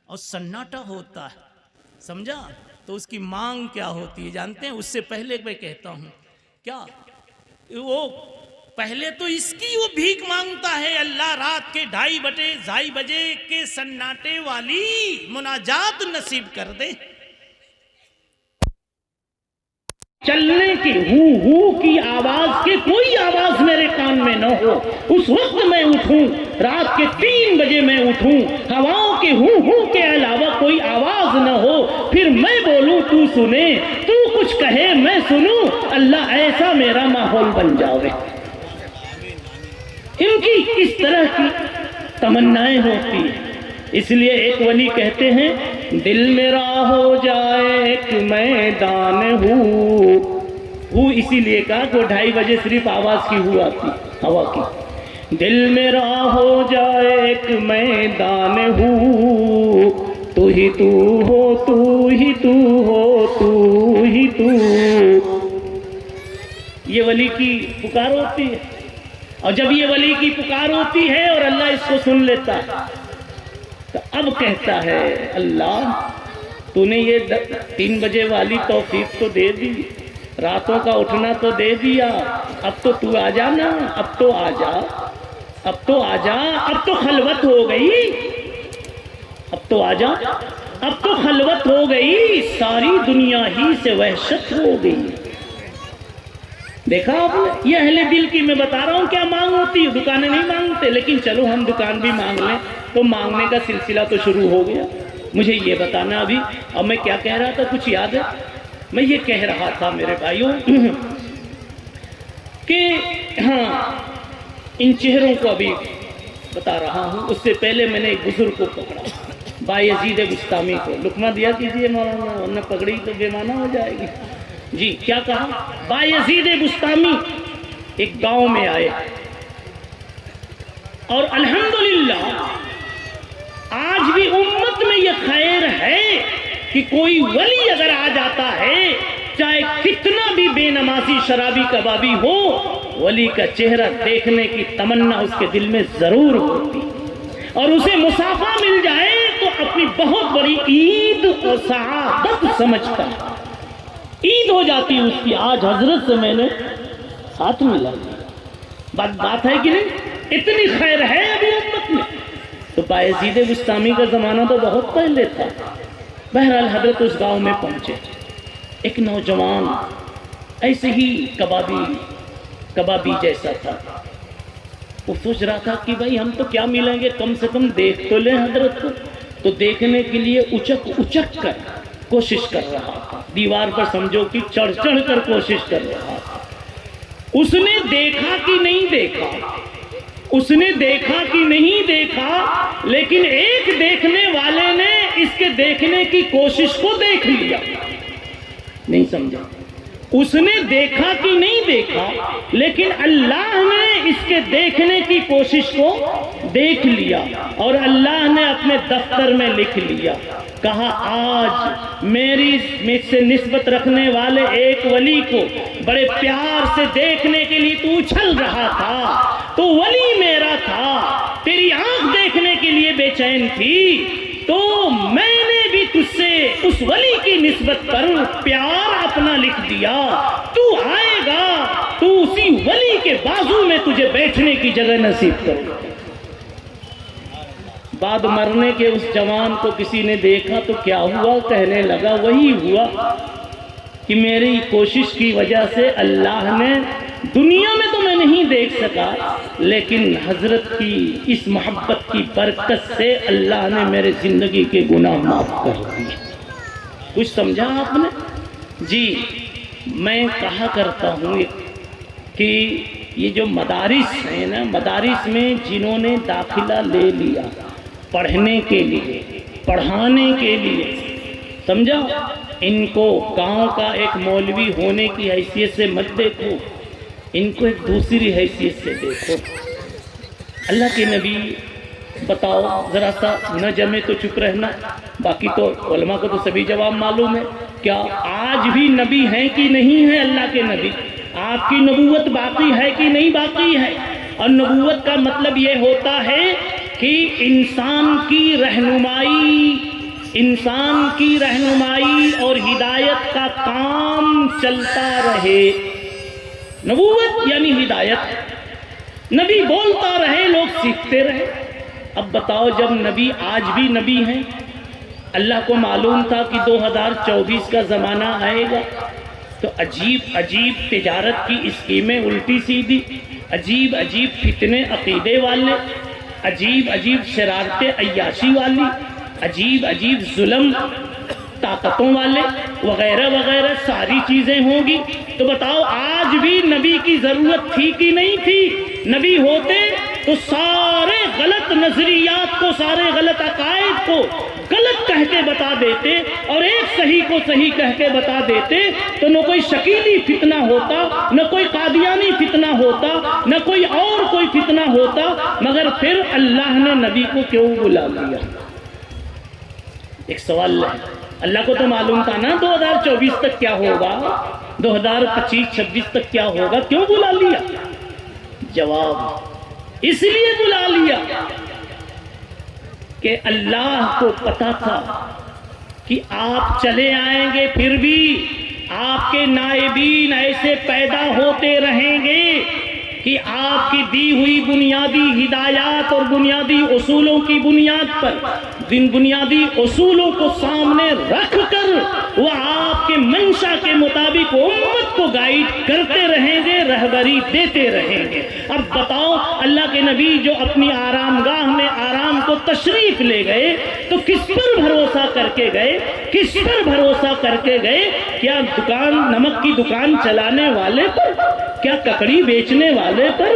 اور سناٹا ہوتا ہے، سمجھا، تو اس کی مانگ کیا ہوتی ہے جانتے ہیں؟ اس سے پہلے میں کہتا ہوں کیا وہ پہلے تو اس کی وہ بھیک مانگتا ہے، اللہ رات کے 2:30 بجے کے سناٹے والی مناجات نصیب کر دے. چلنے کی ہو کی آواز کے کوئی آواز میرے کان میں نہ ہو، اس وقت میں اٹھوں، رات کے 3 بجے میں اٹھوں، ہواؤں کے ہو کے علاوہ کوئی آواز نہ ہو، پھر میں بولوں تو سنے، تو کچھ کہے میں سنوں، اللہ ایسا میرا ماحول بن جاوے. ان کی اس طرح کی تمنائیں ہوتی ہیں. اس لیے ایک ولی کہتے ہیں دل میرا ہو جائے ایک میدان ہو، اسی لیے کہا کہ 2:30 بجے صرف آواز کی ہوا آتی ہوا کی. دل میرا ہو جائے ایک میدان ہو، تو ہی تو ہو تو ہی تو ہو تو ہی تو. یہ ولی کی پکار ہوتی ہے، اور جب یہ ولی کی پکار ہوتی ہے اور اللہ اس کو سن لیتا ہے تو اب کہتا ہے اللہ تو نے یہ 3 بجے والی توفیق تو دے دی، راتوں کا اٹھنا تو دے دیا، اب تو آ جانا، اب تو آ جا، اب تو آ جا، اب تو خلوت ہو گئی، اب تو آ جا، اب تو خلوت ہو گئی، ساری دنیا ہی سے وحشت ہو گئی. دیکھا آپ نے، یہ اہل دل کی میں بتا رہا ہوں کیا مانگ ہوتی ہے. دکانیں نہیں مانگتے، لیکن چلو ہم دکان بھی مانگ لیں تو مانگنے کا سلسلہ تو شروع ہو گیا. مجھے یہ بتانا ابھی، اب میں کیا کہہ رہا تھا کچھ یاد ہے؟ میں یہ کہہ رہا تھا میرے بھائیوں کہ ہاں ان چہروں کو ابھی بتا رہا ہوں. اس سے پہلے میں نے ایک بزرگ کو پکڑا، بایزید بسطامی کو. لقمہ دیا کیجیے مولانا، ورنہ پکڑی تو بے معنی ہو جائے گی. جی کیا کہا؟ بایزید بسطامی ایک گاؤں میں آئے، اور الحمدللہ آج بھی امت میں یہ خیر ہے کہ کوئی ولی اگر آ جاتا ہے، چاہے کتنا بھی بے نمازی شرابی کبابی ہو، ولی کا چہرہ دیکھنے کی تمنا اس کے دل میں ضرور ہوتی، اور اسے مسافہ مل جائے تو اپنی بہت بڑی عید اور سعادت سمجھتا ہے. عید ہو جاتی اس کی. آج حضرت سے میں نے ساتھ ملا، بات ہے کہ نہیں؟ اتنی خیر ہے ابھی امت میں. تو بایزید بسطامی کا زمانہ تو بہت پہلے تھا. بہرحال حضرت اس گاؤں میں پہنچے. ایک نوجوان ایسے ہی کبابی جیسا تھا. وہ سوچ رہا تھا کہ بھائی ہم تو کیا ملیں گے، کم سے کم دیکھ تو لیں حضرت کو. تو دیکھنے کے لیے اچک کر کوشش کر رہا تھا. دیوار پر سمجھو کہ چڑھ کر کوشش کر رہا تھا. اس نے دیکھا کہ نہیں دیکھا، اس نے دیکھا کہ نہیں دیکھا، لیکن ایک دیکھنے والے نے اس کے دیکھنے کی کوشش کو دیکھ لیا. نہیں سمجھا؟ اس نے دیکھا کہ نہیں دیکھا، لیکن اللہ نے اس کے دیکھنے کی کوشش کو دیکھ لیا، اور اللہ نے اپنے دفتر میں لکھ لیا کہا آج میری سے نسبت رکھنے والے ایک ولی کو بڑے پیار سے دیکھنے کے لیے تو اچھل رہا تھا، تو ولی میرا تھا، تیری آنکھ دیکھنے کے لیے بے چین تھی، تو میں نے بھی تجھ سے اس ولی کی نسبت پر پیار اپنا لکھ دیا، تو آئے گا تو اسی ولی کے بازو میں تجھے بیٹھنے کی جگہ نصیب کروں۔ بعد مرنے کے اس جوان کو کسی نے دیکھا تو کیا ہوا؟ کہنے لگا وہی ہوا کہ میری کوشش کی وجہ سے اللہ نے، دنیا میں تو میں نہیں دیکھ سکا، لیکن حضرت کی اس محبت کی برکت سے اللہ نے میرے زندگی کے گناہ معاف کر دیے۔ کچھ سمجھا آپ نے؟ جی میں کہا کرتا ہوں کہ یہ جو مدارس ہیں نا، مدارس میں جنہوں نے داخلہ لے لیا پڑھنے کے لیے، پڑھانے کے لیے، سمجھا، ان کو گاؤں کا ایک مولوی ہونے کی حیثیت سے مت دیکھو، ان کو ایک دوسری حیثیت سے دیکھو۔ اللہ کے نبی بتاؤ ذرا سا، نہ جمے تو چپ رہنا، باقی تو علماء کو تو سبھی جواب معلوم ہے، کیا آج بھی نبی ہیں کہ نہیں ہیں اللہ کے نبی؟ آپ کی نبوت باقی ہے کہ نہیں باقی ہے؟ اور نبوت کا مطلب یہ ہوتا ہے کہ انسان کی رہنمائی اور ہدایت کا کام چلتا رہے۔ نبوت یعنی ہدایت، نبی بولتا رہے، لوگ سیکھتے رہے۔ اب بتاؤ، جب نبی آج بھی نبی ہیں، اللہ کو معلوم تھا کہ 2024 کا زمانہ آئے گا، تو عجیب عجیب تجارت کی اسکیمیں الٹی سیدھی، عجیب عجیب فتنے عقیدے والے، عجیب عجیب شرارتیں عیاشی والی، عجیب عجیب ظلم طاقتوں والے وغیرہ وغیرہ ساری چیزیں ہوں گی۔ تو بتاؤ آج بھی نبی کی ضرورت تھی کہ نہیں تھی؟ نبی ہوتے تو سارے غلط نظریات کو، سارے غلط عقائد کو غلط کہہ کے بتا دیتے، اور ایک صحیح کو صحیح کہہ کے بتا دیتے، تو نہ کوئی شکیلی فتنہ ہوتا، نہ کوئی قادیانی فتنہ ہوتا، نہ کوئی اور کوئی فتنہ ہوتا۔ مگر پھر اللہ نے نبی کو کیوں بلا لیا؟ ایک سوال ہے، اللہ کو تو معلوم تھا نا 2024 تک کیا ہوگا، 2025-26 تک کیا ہوگا، کیوں بلا لیا؟ جواب، اس لیے بلا لیا کہ اللہ کو پتا تھا کہ آپ چلے آئیں گے، پھر بھی آپ کے نائبین ایسے پیدا ہوتے رہیں گے کہ آپ کی دی ہوئی بنیادی ہدایات اور بنیادی اصولوں کی بنیاد پر، جن بنیادی اصولوں کو سامنے رکھ کر وہ آپ کے منشا کے مطابق امت کو گائیڈ کرتے رہیں گے، رہبری دیتے رہیں گے۔ اب بتاؤ، اللہ کے نبی جو اپنی آرام گاہ میں آرام کو تشریف لے گئے، تو کس پر بھروسہ کر کے گئے؟ کس پر بھروسہ کر کے گئے؟ کیا نمک کی دکان چلانے والے پر؟ کیا ککڑی بیچنے والے پر؟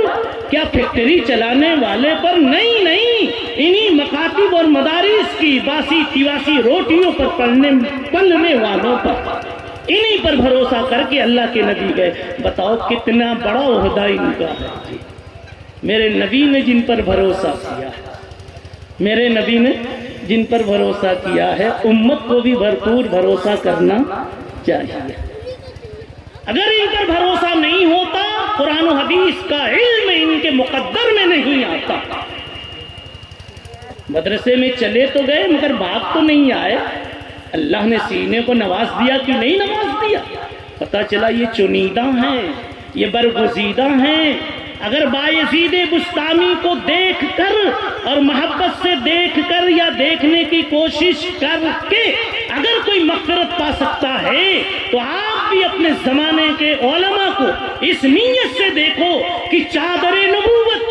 کیا فیکٹری چلانے والے پر؟ نہیں نہیں، انہی مکاتب اور مدارس کی باسی تیواسی روٹیوں پر پلنے والوں پر، انہی پر بھروسہ کر کے اللہ کے نبی گئے۔ بتاؤ کتنا بڑا عہدہ ان کا ہے۔ میرے نبی نے جن پر بھروسہ کیا ہے، میرے نبی نے جن پر بھروسہ کیا ہے، امت کو بھی بھرپور بھروسہ کرنا چاہیے۔ اگر ان پر بھروسہ نہیں ہوتا، قرآن و حدیث کا علم ان کے مقدر میں نہیں آتا۔ مدرسے میں چلے تو گئے مگر بات تو نہیں آئے۔ اللہ نے سینے کو نواز دیا کہ نہیں نواز دیا؟ پتہ چلا یہ چنیدہ ہیں، یہ برگزیدہ ہیں۔ اگر بایزید بستامی کو دیکھ کر اور محبت سے دیکھ کر یا دیکھنے کی کوشش کر کے اگر کوئی مغفرت پا سکتا ہے، تو آپ بھی اپنے زمانے کے علماء کو اس نیت سے دیکھو کہ چادر نبوت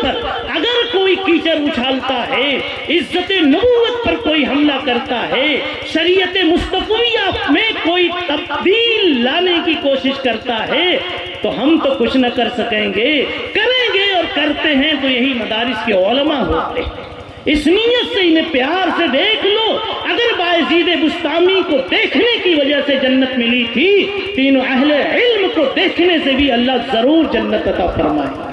پر اگر کوئی کیچڑ اچھالتا ہے، عزت نبوت پر کوئی حملہ کرتا ہے، شریعت مصطفیہ میں کوئی تبدیل لانے کی کوشش کرتا ہے، تو ہم تو کچھ نہ کر سکیں گے، کریں گے اور کرتے ہیں تو یہی مدارس کے علماء ہوتے ہیں۔ اس نیت سے انہیں پیار سے دیکھ لو۔ اگر بایزید بستامی کو دیکھنے کی وجہ سے جنت ملی تھی، تینوں اہل علم کو دیکھنے سے بھی اللہ ضرور جنت عطا فرمائے۔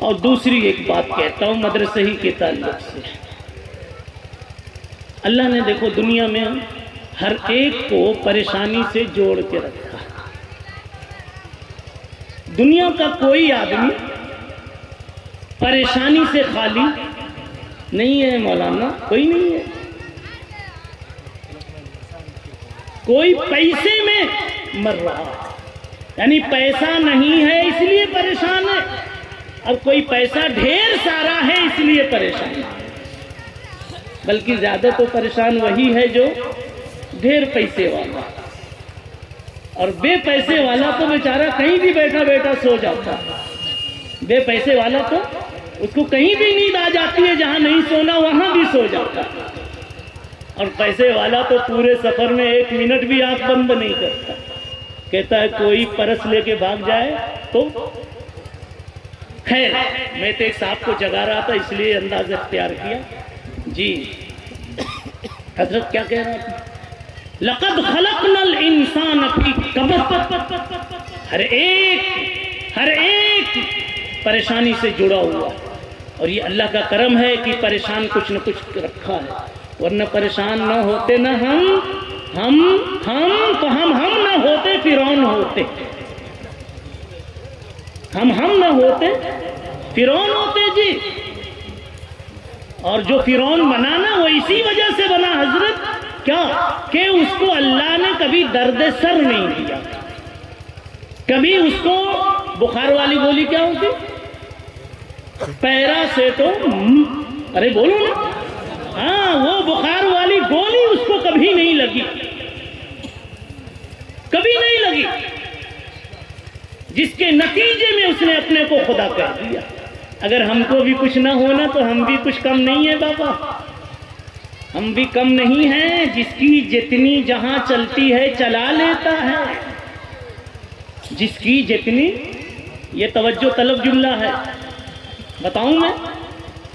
اور دوسری ایک بات کہتا ہوں مدرسے ہی کے تعلق سے، اللہ نے دیکھو دنیا میں ہر ایک کو پریشانی سے جوڑ کے رکھا۔ دنیا کا کوئی آدمی پریشانی سے خالی نہیں ہے مولانا، کوئی نہیں ہے۔ کوئی پیسے میں مر رہا ہے، یعنی پیسہ نہیں ہے اس لیے پریشان ہے، اور کوئی پیسہ ڈھیر سارا ہے اس لیے پریشان ہے۔ بلکہ زیادہ تو پریشان وہی ہے جو ڈھیر پیسے والا، اور بے پیسے والا تو بیچارہ کہیں بھی بیٹھا بیٹھا سو جاتا ہے۔ بے پیسے والا تو اس کو کہیں بھی نیند آ جاتی ہے، جہاں نہیں سونا وہاں بھی سو جاتا ہے، اور پیسے والا تو پورے سفر میں 1 منٹ بھی آنکھ بند نہیں کرتا، کہتا ہے کوئی پرس لے کے بھاگ جائے تو۔ خیر، میں تو ایک صاحب کو جگا رہا تھا اس لیے انداز اختیار کیا۔ جی حضرت کیا کہہ رہا تھا؟ لقد خلقنا الانسان فی کبد۔ ہر ایک پریشانی سے جڑا ہوا، اور یہ اللہ کا کرم ہے کہ پریشان کچھ نہ کچھ رکھا ہے، ورنہ پریشان نہ ہوتے نہ ہم نہ ہوتے فرعون ہوتے، ہم نہ ہوتے فرعون ہوتے جی۔ اور جو فرعون بنا نا وہ اسی وجہ سے بنا حضرت، کیا کہ اس کو اللہ نے کبھی درد سر نہیں دیا، کبھی اس کو بخار والی گولی کیا ہوتی، پیرا سے تو ارے بولو نا، ہاں وہ بخار والی گولی اس کو کبھی نہیں لگی، کبھی نہیں لگی، جس کے نتیجے میں اس نے اپنے کو خدا کہہ دیا۔ اگر ہم کو بھی کچھ نہ ہونا تو ہم بھی کچھ کم نہیں ہیں بابا، ہم بھی کم نہیں ہیں، جس کی جتنی جہاں چلتی ہے چلا لیتا ہے، جس کی جتنی، یہ توجہ طلب جملہ ہے۔ بتاؤں میں،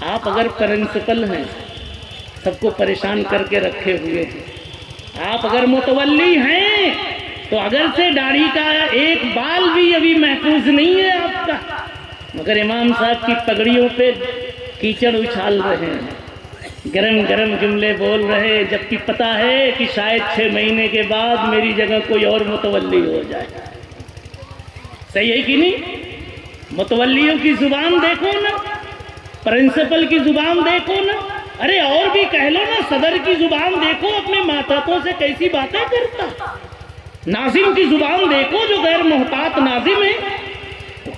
آپ اگر پرنسپل ہیں، سب کو پریشان کر کے رکھے ہوئے ہیں، آپ اگر متولی ہیں تو اگر سے داڑھی کا ایک بال بھی ابھی محفوظ نہیں ہے آپ کا، مگر امام صاحب کی پگڑیوں پہ کیچڑ اچھال رہے ہیں، گرم گرم جملے بول رہے ہیں، جبکہ پتا ہے کہ شاید 6 مہینے کے بعد میری جگہ کوئی اور متولی ہو جائے۔ صحیح ہے کہ نہیں؟ متولیوں کی زبان دیکھو نا، پرنسپل کی زبان دیکھو نا، ارے اور بھی کہہ لو نا، صدر کی زبان دیکھو، اپنے ماتحتوں سے کیسی باتیں کرتا، ناظم کی زبان دیکھو جو غیر محتاط ناظم ہے،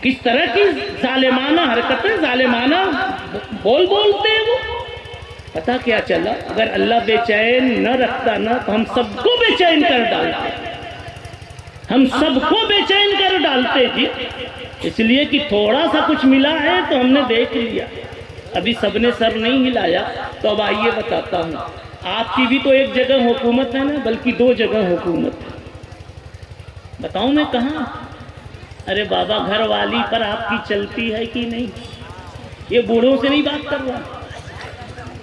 کس طرح کی ظالمانہ حرکتیں، ظالمانہ بولتے ہیں وہ۔ پتہ کیا چلا، اگر اللہ بے چین نہ رکھتا نا تو ہم سب کو بے چین کر ڈالتے، ہم سب کو بے چین کر ڈالتے جی، اس لیے کہ تھوڑا سا کچھ ملا ہے تو ہم نے دیکھ لیا، ابھی سب نے سر نہیں ہلایا۔ تو اب آئیے بتاتا ہوں، آپ کی بھی تو ایک جگہ حکومت ہے نا، بلکہ 2 جگہ حکومت ہے، بتاؤں میں کہاں؟ ارے بابا گھر والی پر آپ کی چلتی ہے کہ نہیں؟ یہ بوڑھوں سے نہیں بات کر رہا،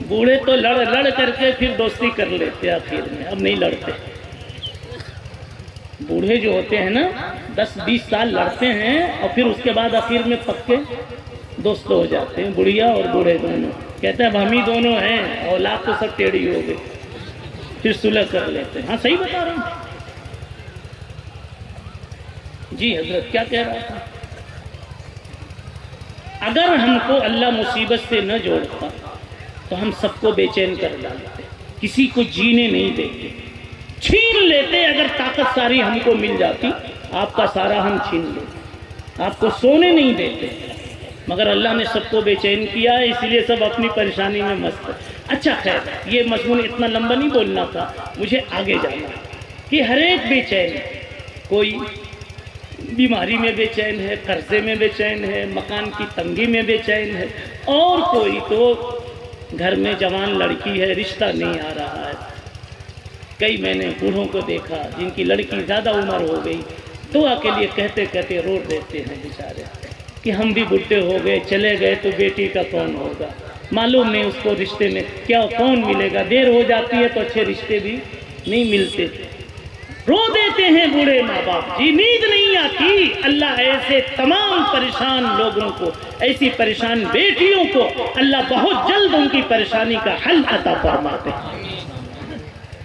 بوڑھے تو لڑ کر کے پھر دوستی کر لیتے آخر میں، اب نہیں لڑتے۔ بوڑھے جو ہوتے ہیں نا 10-20 سال لڑتے ہیں اور پھر اس کے بعد آخر میں پکے دوست ہو جاتے ہیں، بڑھیا اور بوڑھے دونوں، کہتے ہیں اب ہم ہی دونوں ہیں، اولاد تو سب ٹیڑھی ہو گئی، پھر صلح کر لیتے ہیں۔ ہاں صحیح بتا رہا ہوں جی۔ حضرت کیا کہہ رہا تھا؟ اگر ہم کو اللہ مصیبت سے نہ جوڑتا تو ہم سب کو بے چین کر ڈالتے، کسی کو جینے نہیں دیتے، چھین لیتے۔ اگر طاقت ساری ہم کو مل جاتی، آپ کا سارا ہم چھین لیتے، آپ کو سونے نہیں دیتے، مگر اللہ نے سب کو بے چین کیا ہے، اس لیے سب اپنی پریشانی میں مست ہے۔ اچھا خیر، یہ مضمون اتنا لمبا نہیں بولنا تھا، مجھے آگے جانا کہ ہر ایک بے چین ہے، کوئی بیماری میں بے چین ہے، قرضے میں بے چین ہے، مکان کی تنگی میں بے چین ہے، اور کوئی تو گھر میں جوان لڑکی ہے، رشتہ نہیں آ رہا ہے۔ کئی میں نے بوڑھوں کو دیکھا جن کی لڑکی زیادہ عمر ہو گئی، دعا کے لیے کہتے کہتے رو دیتے ہیں بیچارے کہ ہم بھی بڈھے ہو گئے، چلے گئے تو بیٹی کا کون ہوگا، معلوم نہیں اس کو رشتے میں کیا کون ملے گا، دیر ہو جاتی ہے تو اچھے رشتے بھی نہیں ملتے۔ رو دیتے ہیں بوڑھے ماں باپ جی، نیند نہیں آتی۔ اللہ ایسے تمام پریشان لوگوں کو، ایسی پریشان بیٹیوں کو اللہ بہت جلد ان کی پریشانی کا حل عطا فرماتے ہیں۔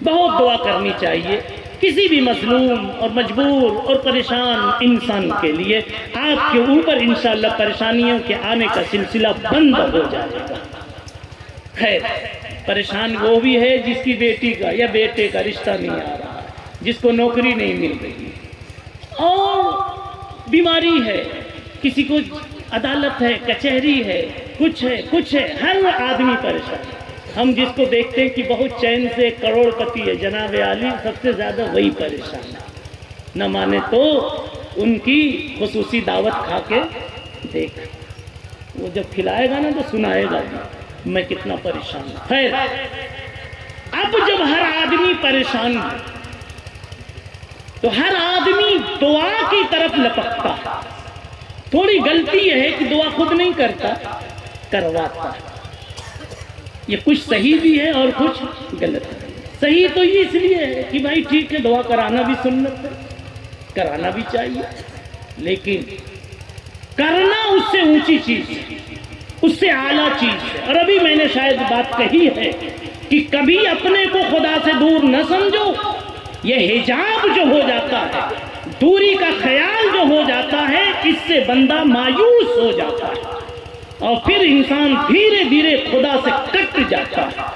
بہت دعا کرنی چاہیے کسی بھی مظلوم اور مجبور اور پریشان انسان کے لیے۔ آپ کے اوپر انشاءاللہ پریشانیوں کے آنے کا سلسلہ بند ہو جائے گا۔ خیر، پریشان وہ بھی ہے جس کی بیٹی کا یا بیٹے کا رشتہ نہیں آ رہا، جس کو نوکری نہیں مل رہی، اور بیماری ہے، کسی کو عدالت ہے، کچہری ہے، کچھ ہے، ہر آدمی پریشان۔ ہم جس کو دیکھتے ہیں کہ بہت چین سے کروڑ پتی ہے، جناب عالی، سب سے زیادہ وہی پریشان ہے۔ نہ مانے تو ان کی خصوصی دعوت کھا کے دیکھ، وہ جب کھلائے گا نا تو سنائے گا میں کتنا پریشان ہوں۔ خیر، اب جب ہر آدمی پریشان ہے تو ہر آدمی دعا کی طرف لپکتا ہے۔ تھوڑی غلطی یہ ہے کہ دعا خود نہیں کرتا، کرواتا ہے۔ یہ کچھ صحیح بھی ہے اور کچھ غلط ہے۔ صحیح تو یہ اس لیے ہے کہ بھائی ٹھیک ہے، دعا کرانا بھی سنت ہے، کرانا بھی چاہیے، لیکن کرنا اس سے اونچی چیز ہے، اس سے اعلیٰ چیز ہے۔ اور ابھی میں نے شاید بات کہی ہے کہ کبھی اپنے کو خدا سے دور نہ سمجھو۔ یہ حجاب جو ہو جاتا ہے، دوری کا خیال جو ہو جاتا ہے، اس سے بندہ مایوس ہو جاتا ہے اور پھر انسان دھیرے دھیرے خدا سے کٹ جاتا ہے۔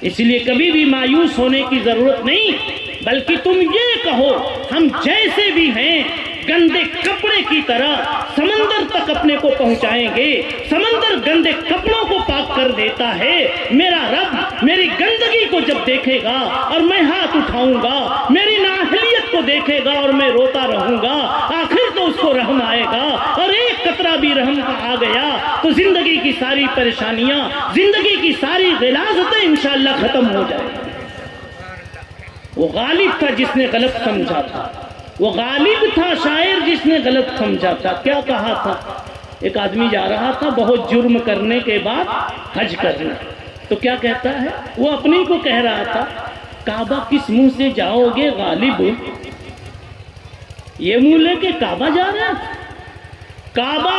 اس لیے کبھی بھی مایوس ہونے کی ضرورت نہیں، بلکہ تم یہ کہو ہم جیسے بھی ہیں گندے کپڑے کی طرح سمندر تک اپنے کو پہنچائیں گے۔ سمندر گندے کپڑوں کو پاک کر دیتا ہے، میرا رب میری گندگی کو جب دیکھے گا اور میں ہاتھ اٹھاؤں گا، میری نااہلیت کو دیکھے گا اور میں روتا رہوں گا، آخر تو اس کو رحم آئے گا، اور ایک قطرہ بھی رحم کا آ گیا تو زندگی کی ساری پریشانیاں، زندگی کی ساری غلاظتیں انشاءاللہ ختم ہو جائیں گی۔ وہ غالب تھا جس نے غلط سمجھا تھا، وہ غالب تھا شاعر جس نے غلط سمجھا تھا۔ کیا کہا تھا؟ ایک آدمی جا رہا تھا بہت جرم کرنے کے بعد حج کرنے، تو کیا کہتا ہے؟ وہ اپنے کو کہہ رہا تھا کعبہ کس منہ سے جاؤ گے غالب؟ یہ منہ لے کے کعبہ جا رہے ہیں؟ کعبہ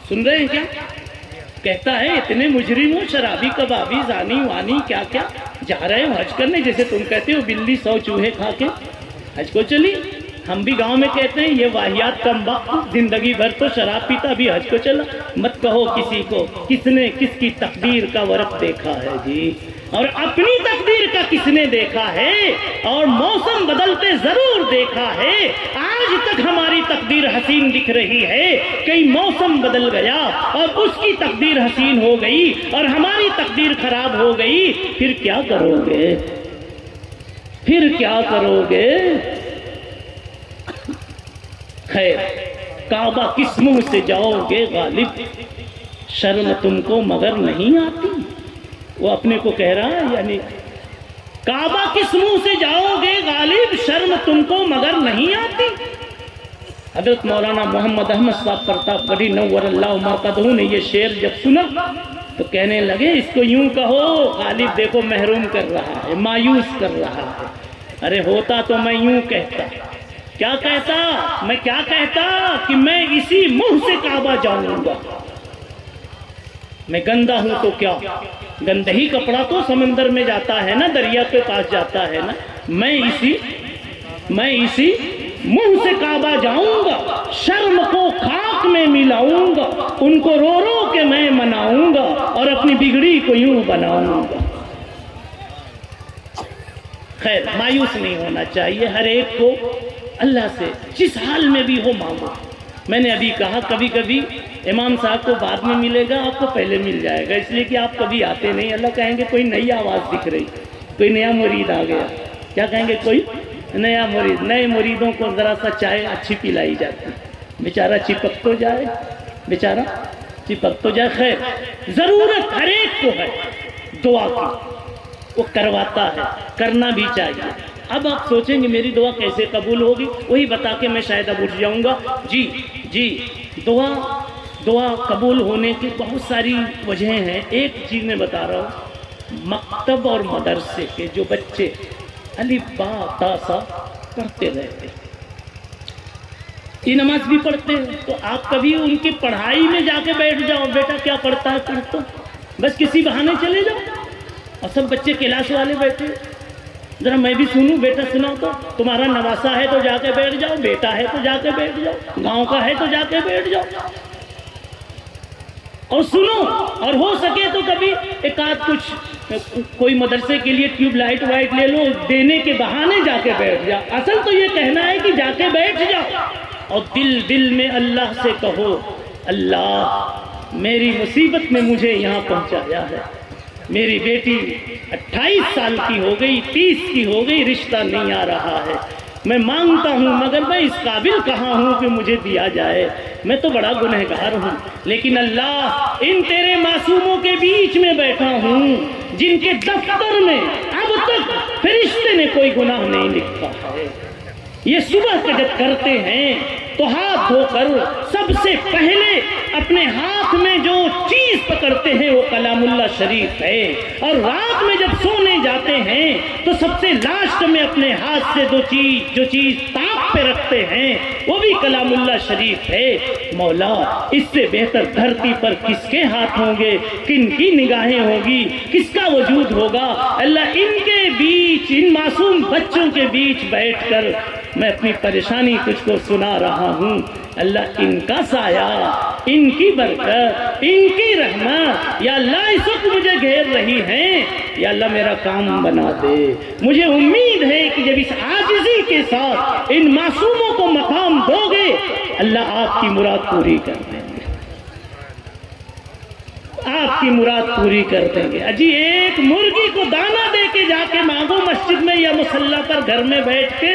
سن رہے ہیں کیا؟ کہتا ہے اتنے مجرم ہو، شرابی کبابی زانی وانی کیا کیا جا رہے ہو حج کرنے، جیسے تم کہتے ہو بلی 100 چوہے کھا کے حج کو چلی۔ ہم بھی گاؤں میں کہتے ہیں یہ واہیات کم وقت، زندگی بھر تو شراب پیتا بھی حج کو چلا۔ مت کہو کسی کو کس نے کس کی تقدیر کا ورق دیکھا ہے جی، اور اپنی تقدیر کا کس نے دیکھا ہے، اور موسم بدلتے ضرور دیکھا ہے۔ آج تک ہماری تقدیر حسین دکھ رہی ہے، کئی موسم بدل گیا اور اس کی تقدیر حسین ہو گئی اور ہماری تقدیر خراب ہو گئی، پھر کیا کرو گے؟ پھر کیا کرو گے؟ خیر، کعبہ کس منہ سے جاؤ گے غالب؟ شرم تم کو مگر نہیں آتی؟ وہ اپنے کو کہہ رہا ہے، یعنی کعبہ کس منہ سے جاؤ گے غالب، شرم تم کو مگر نہیں آتی؟ حضرت مولانا محمد احمد صاحب پرتاپ گڑھی نور اللہ مرقدہ نے یہ شعر جب سنا تو کہنے لگے اس کو یوں کہو غالب دیکھو محروم کر رہا ہے، مایوس کر رہا ہے۔ ارے ہوتا تو میں یوں کہتا، کیا کہتا؟ میں کیا کہتا کہ میں اسی منہ سے کعبہ جاؤں گا۔ میں گندا ہوں تو کیا، گندہ ہی کپڑا تو سمندر میں جاتا ہے نا، دریا کے پاس جاتا ہے نا، میں اسی منہ سے کعبہ جاؤں گا، شرم کو خاک میں ملاؤں گا، ان کو رو رو کے میں مناؤں گا اور اپنی بگڑی کو یوں بناؤں گا۔ خیر، مایوس نہیں ہونا چاہیے، ہر ایک کو اللہ سے جس حال میں بھی ہو مانگو۔ میں نے ابھی کہا کبھی کبھی امام صاحب کو بعد میں ملے گا، آپ کو پہلے مل جائے گا، اس لیے کہ آپ کبھی آتے نہیں۔ اللہ کہیں گے کوئی نئی آواز دکھ رہی، کوئی نیا مرید آ گیا۔ کیا کہیں گے؟ کوئی نیا مرید۔ نئے مریدوں کو ذرا سا چائے اچھی پلائی جاتی، بیچارہ چپک تو جائے، بیچارہ چپک تو جائے۔ خیر، ضرورت ہر ایک کو ہے دعا کی، وہ کرواتا ہے، کرنا بھی چاہیے۔ اب آپ سوچیں گے میری دعا کیسے قبول ہوگی، وہی بتا کے میں شاید اب اٹھ جاؤں گا۔ جی دعا قبول ہونے کی بہت ساری وجہیں ہیں۔ ایک چیز میں بتا رہا ہوں، مکتب اور مدرسے کے جو بچے الف با تا سا پڑھتے رہتے. یہ نماز بھی پڑھتے ہیں تو آپ کبھی ان کی پڑھائی میں جا کے بیٹھ جاؤ, بیٹا کیا پڑھتا ہے پڑھتا, بس کسی بہانے چلے جاؤ. اور سب بچے کلاس والے بیٹھے, ذرا میں بھی سنوں, بیٹا سناؤ تو, تمہارا نواسا ہے تو جا کے بیٹھ جاؤ, بیٹا ہے تو جا کے بیٹھ جاؤ, گاؤں کا ہے تو جا کے بیٹھ جاؤ اور سنو. اور ہو سکے تو کبھی ایک آدھ کچھ کوئی مدرسے کے لیے ٹیوب لائٹ وائٹ لے لو, دینے کے بہانے جا کے بیٹھ جاؤ. اصل تو یہ کہنا ہے کہ جا کے بیٹھ جاؤ اور دل میں اللہ سے کہو, اللہ میری مصیبت میں مجھے یہاں پہنچایا ہے, میری بیٹی 28 سال کی ہو گئی, 30 کی ہو گئی, رشتہ نہیں آ رہا ہے, میں مانگتا ہوں مگر میں اس قابل کہاں ہوں کہ مجھے دیا جائے, میں تو بڑا گنہگار ہوں, لیکن اللہ ان تیرے معصوموں کے بیچ میں بیٹھا ہوں جن کے دفتر میں اب تک فرشتے نے کوئی گناہ نہیں لکھا ہے. یہ صبح سے جب کرتے ہیں تو ہاتھ دھو کر سب سے پہلے اپنے ہاتھ میں جو چیز پکڑتے ہیں وہ کلام اللہ شریف ہے, اور رات میں جب سونے جاتے ہیں تو سب سے لاسٹ میں اپنے ہاتھ سے جو چیز تاپ پہ رکھتے ہیں وہ بھی کلام اللہ شریف ہے. مولا اس سے بہتر دھرتی پر کس کے ہاتھ ہوں گے, کن کی نگاہیں ہوگی, کس کا وجود ہوگا. اللہ ان کے بیچ, ان معصوم بچوں کے بیچ بیٹھ کر میں اپنی پریشانی تجھ کو سنا رہا ہوں. اللہ ان کا سایہ, ان کی برکت, ان کی رحمت یا اللہ اس وقت مجھے گھیر رہی ہیں, یا اللہ میرا کام بنا دے. مجھے امید ہے کہ جب اس عاجزی کے ساتھ ان معصوموں کو مقام دو گے اللہ آپ کی مراد پوری کر دیں گے, آپ کی مراد پوری کر دیں گے. اجی ایک مرغی کو دانہ دے کے جا کے مانگو مسجد میں یا مصلی پر گھر میں بیٹھ کے,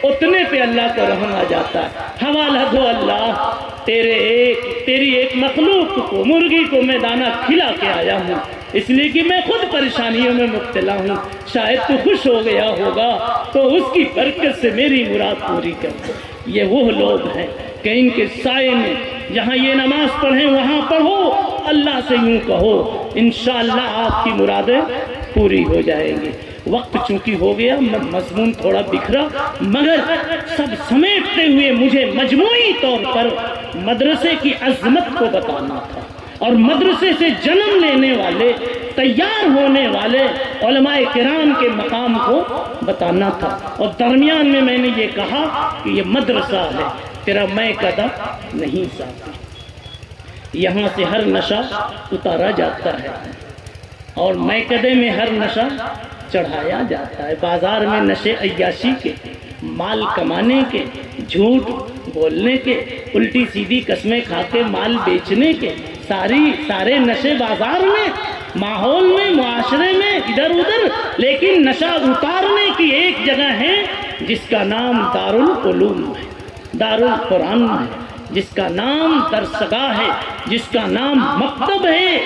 اتنے پہ اللہ کو رحم آ جاتا ہے. حوالہ دو اللہ, تیری ایک مخلوق کو, مرغی کو میں دانہ کھلا کے آیا ہوں, اس لیے کہ میں خود پریشانیوں میں مبتلا ہوں, شاید تو خوش ہو گیا ہوگا تو اس کی برکت سے میری مراد پوری کر دو. یہ وہ لوگ ہیں کہ ان کے سائے میں جہاں یہ نماز پڑھیں وہاں پڑھو, اللہ سے یوں کہو انشاءاللہ آپ کی مرادیں پوری ہو جائیں گی. وقت چونکہ ہو گیا, مضمون تھوڑا بکھرا, مگر سب سمیٹتے ہوئے مجھے مجموعی طور پر مدرسے کی عظمت کو بتانا تھا, اور مدرسے سے جنم لینے والے, تیار ہونے والے علماء کرام کے مقام کو بتانا تھا. اور درمیان میں نے یہ کہا کہ یہ مدرسہ ہے, تیرا میں قدم نہیں ساتھی. یہاں سے ہر نشہ اتارا جاتا ہے اور میں قدم میں ہر نشہ چڑھایا جاتا ہے. بازار میں نشے عیاشی کے, مال کمانے کے, جھوٹ بولنے کے, الٹی سیدھی قسمیں کھا کے مال بیچنے کے, سارے نشے بازار میں, ماحول میں, معاشرے میں, ادھر ادھر. لیکن نشہ اتارنے کی ایک جگہ ہے جس کا نام دارالعلوم ہے, دارالقرآن ہے, جس کا نام درسگاہ ہے, جس کا نام مکتب ہے.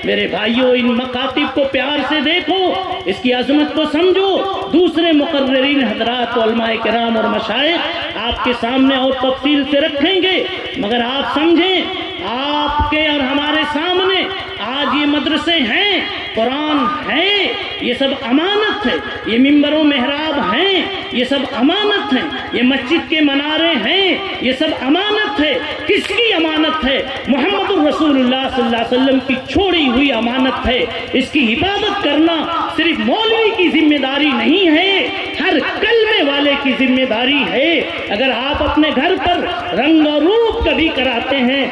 میرے بھائیوں ان مکاتب کو پیار سے دیکھو, اس کی عظمت کو سمجھو. دوسرے مقررین حضرات علماء کرام اور مشائخ آپ کے سامنے اور تفصیل سے رکھیں گے, مگر آپ سمجھیں آپ کے اور ہمارے سامنے آج یہ مدرسے ہیں, قرآن ہے, یہ سب امانت ہے. یہ ممبر و محراب ہیں, یہ سب امانت ہیں. یہ مسجد کے منارے ہیں, یہ سب امانت ہے. کس کی امانت ہے؟ محمد الرسول اللہ صلی اللہ علیہ وسلم کی چھوڑی ہوئی امانت ہے. اس کی حفاظت کرنا صرف مولوی کی ذمہ داری نہیں ہے, ہر کلمے والے کی ذمہ داری ہے. اگر آپ اپنے گھر پر رنگ و روپ کبھی کراتے ہیں,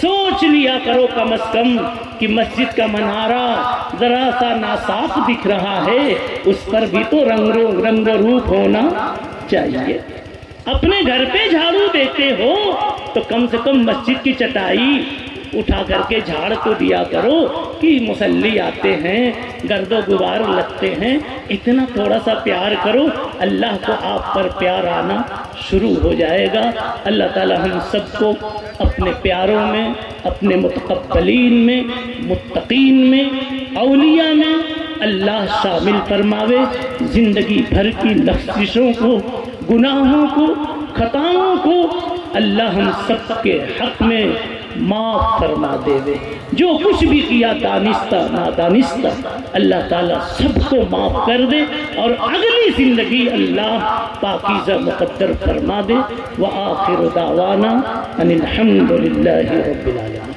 سوچ لیا کرو کم از کم کہ مسجد کا منارہ ذرا سا ناصاف دکھ رہا ہے, اس پر بھی تو رنگ و روپ ہونا چاہیے. اپنے گھر پہ جھاڑو دیتے ہو تو کم سے کم مسجد کی چٹائی اٹھا کر کے جھاڑ کو دیا کرو کہ مصلی آتے ہیں, گرد و غبار لگتے ہیں. اتنا تھوڑا سا پیار کرو, اللہ کو آپ پر پیار آنا شروع ہو جائے گا. اللہ تعالی ہم سب کو اپنے پیاروں میں, اپنے متقبلین میں, متقین میں, اولیاء میں اللہ شامل فرماوے. زندگی بھر کی لغزشوں کو, گناہوں کو, خطاؤں کو اللہ ہم سب کے حق میں معاف فرما دے دے. جو کچھ بھی کیا دانستہ نادانستہ اللہ تعالیٰ سب کو معاف کر دے اور اگلی زندگی اللہ پاکیزہ مقدر فرما دے. وآخر دعوانا ان الحمد للہ رب العالمین.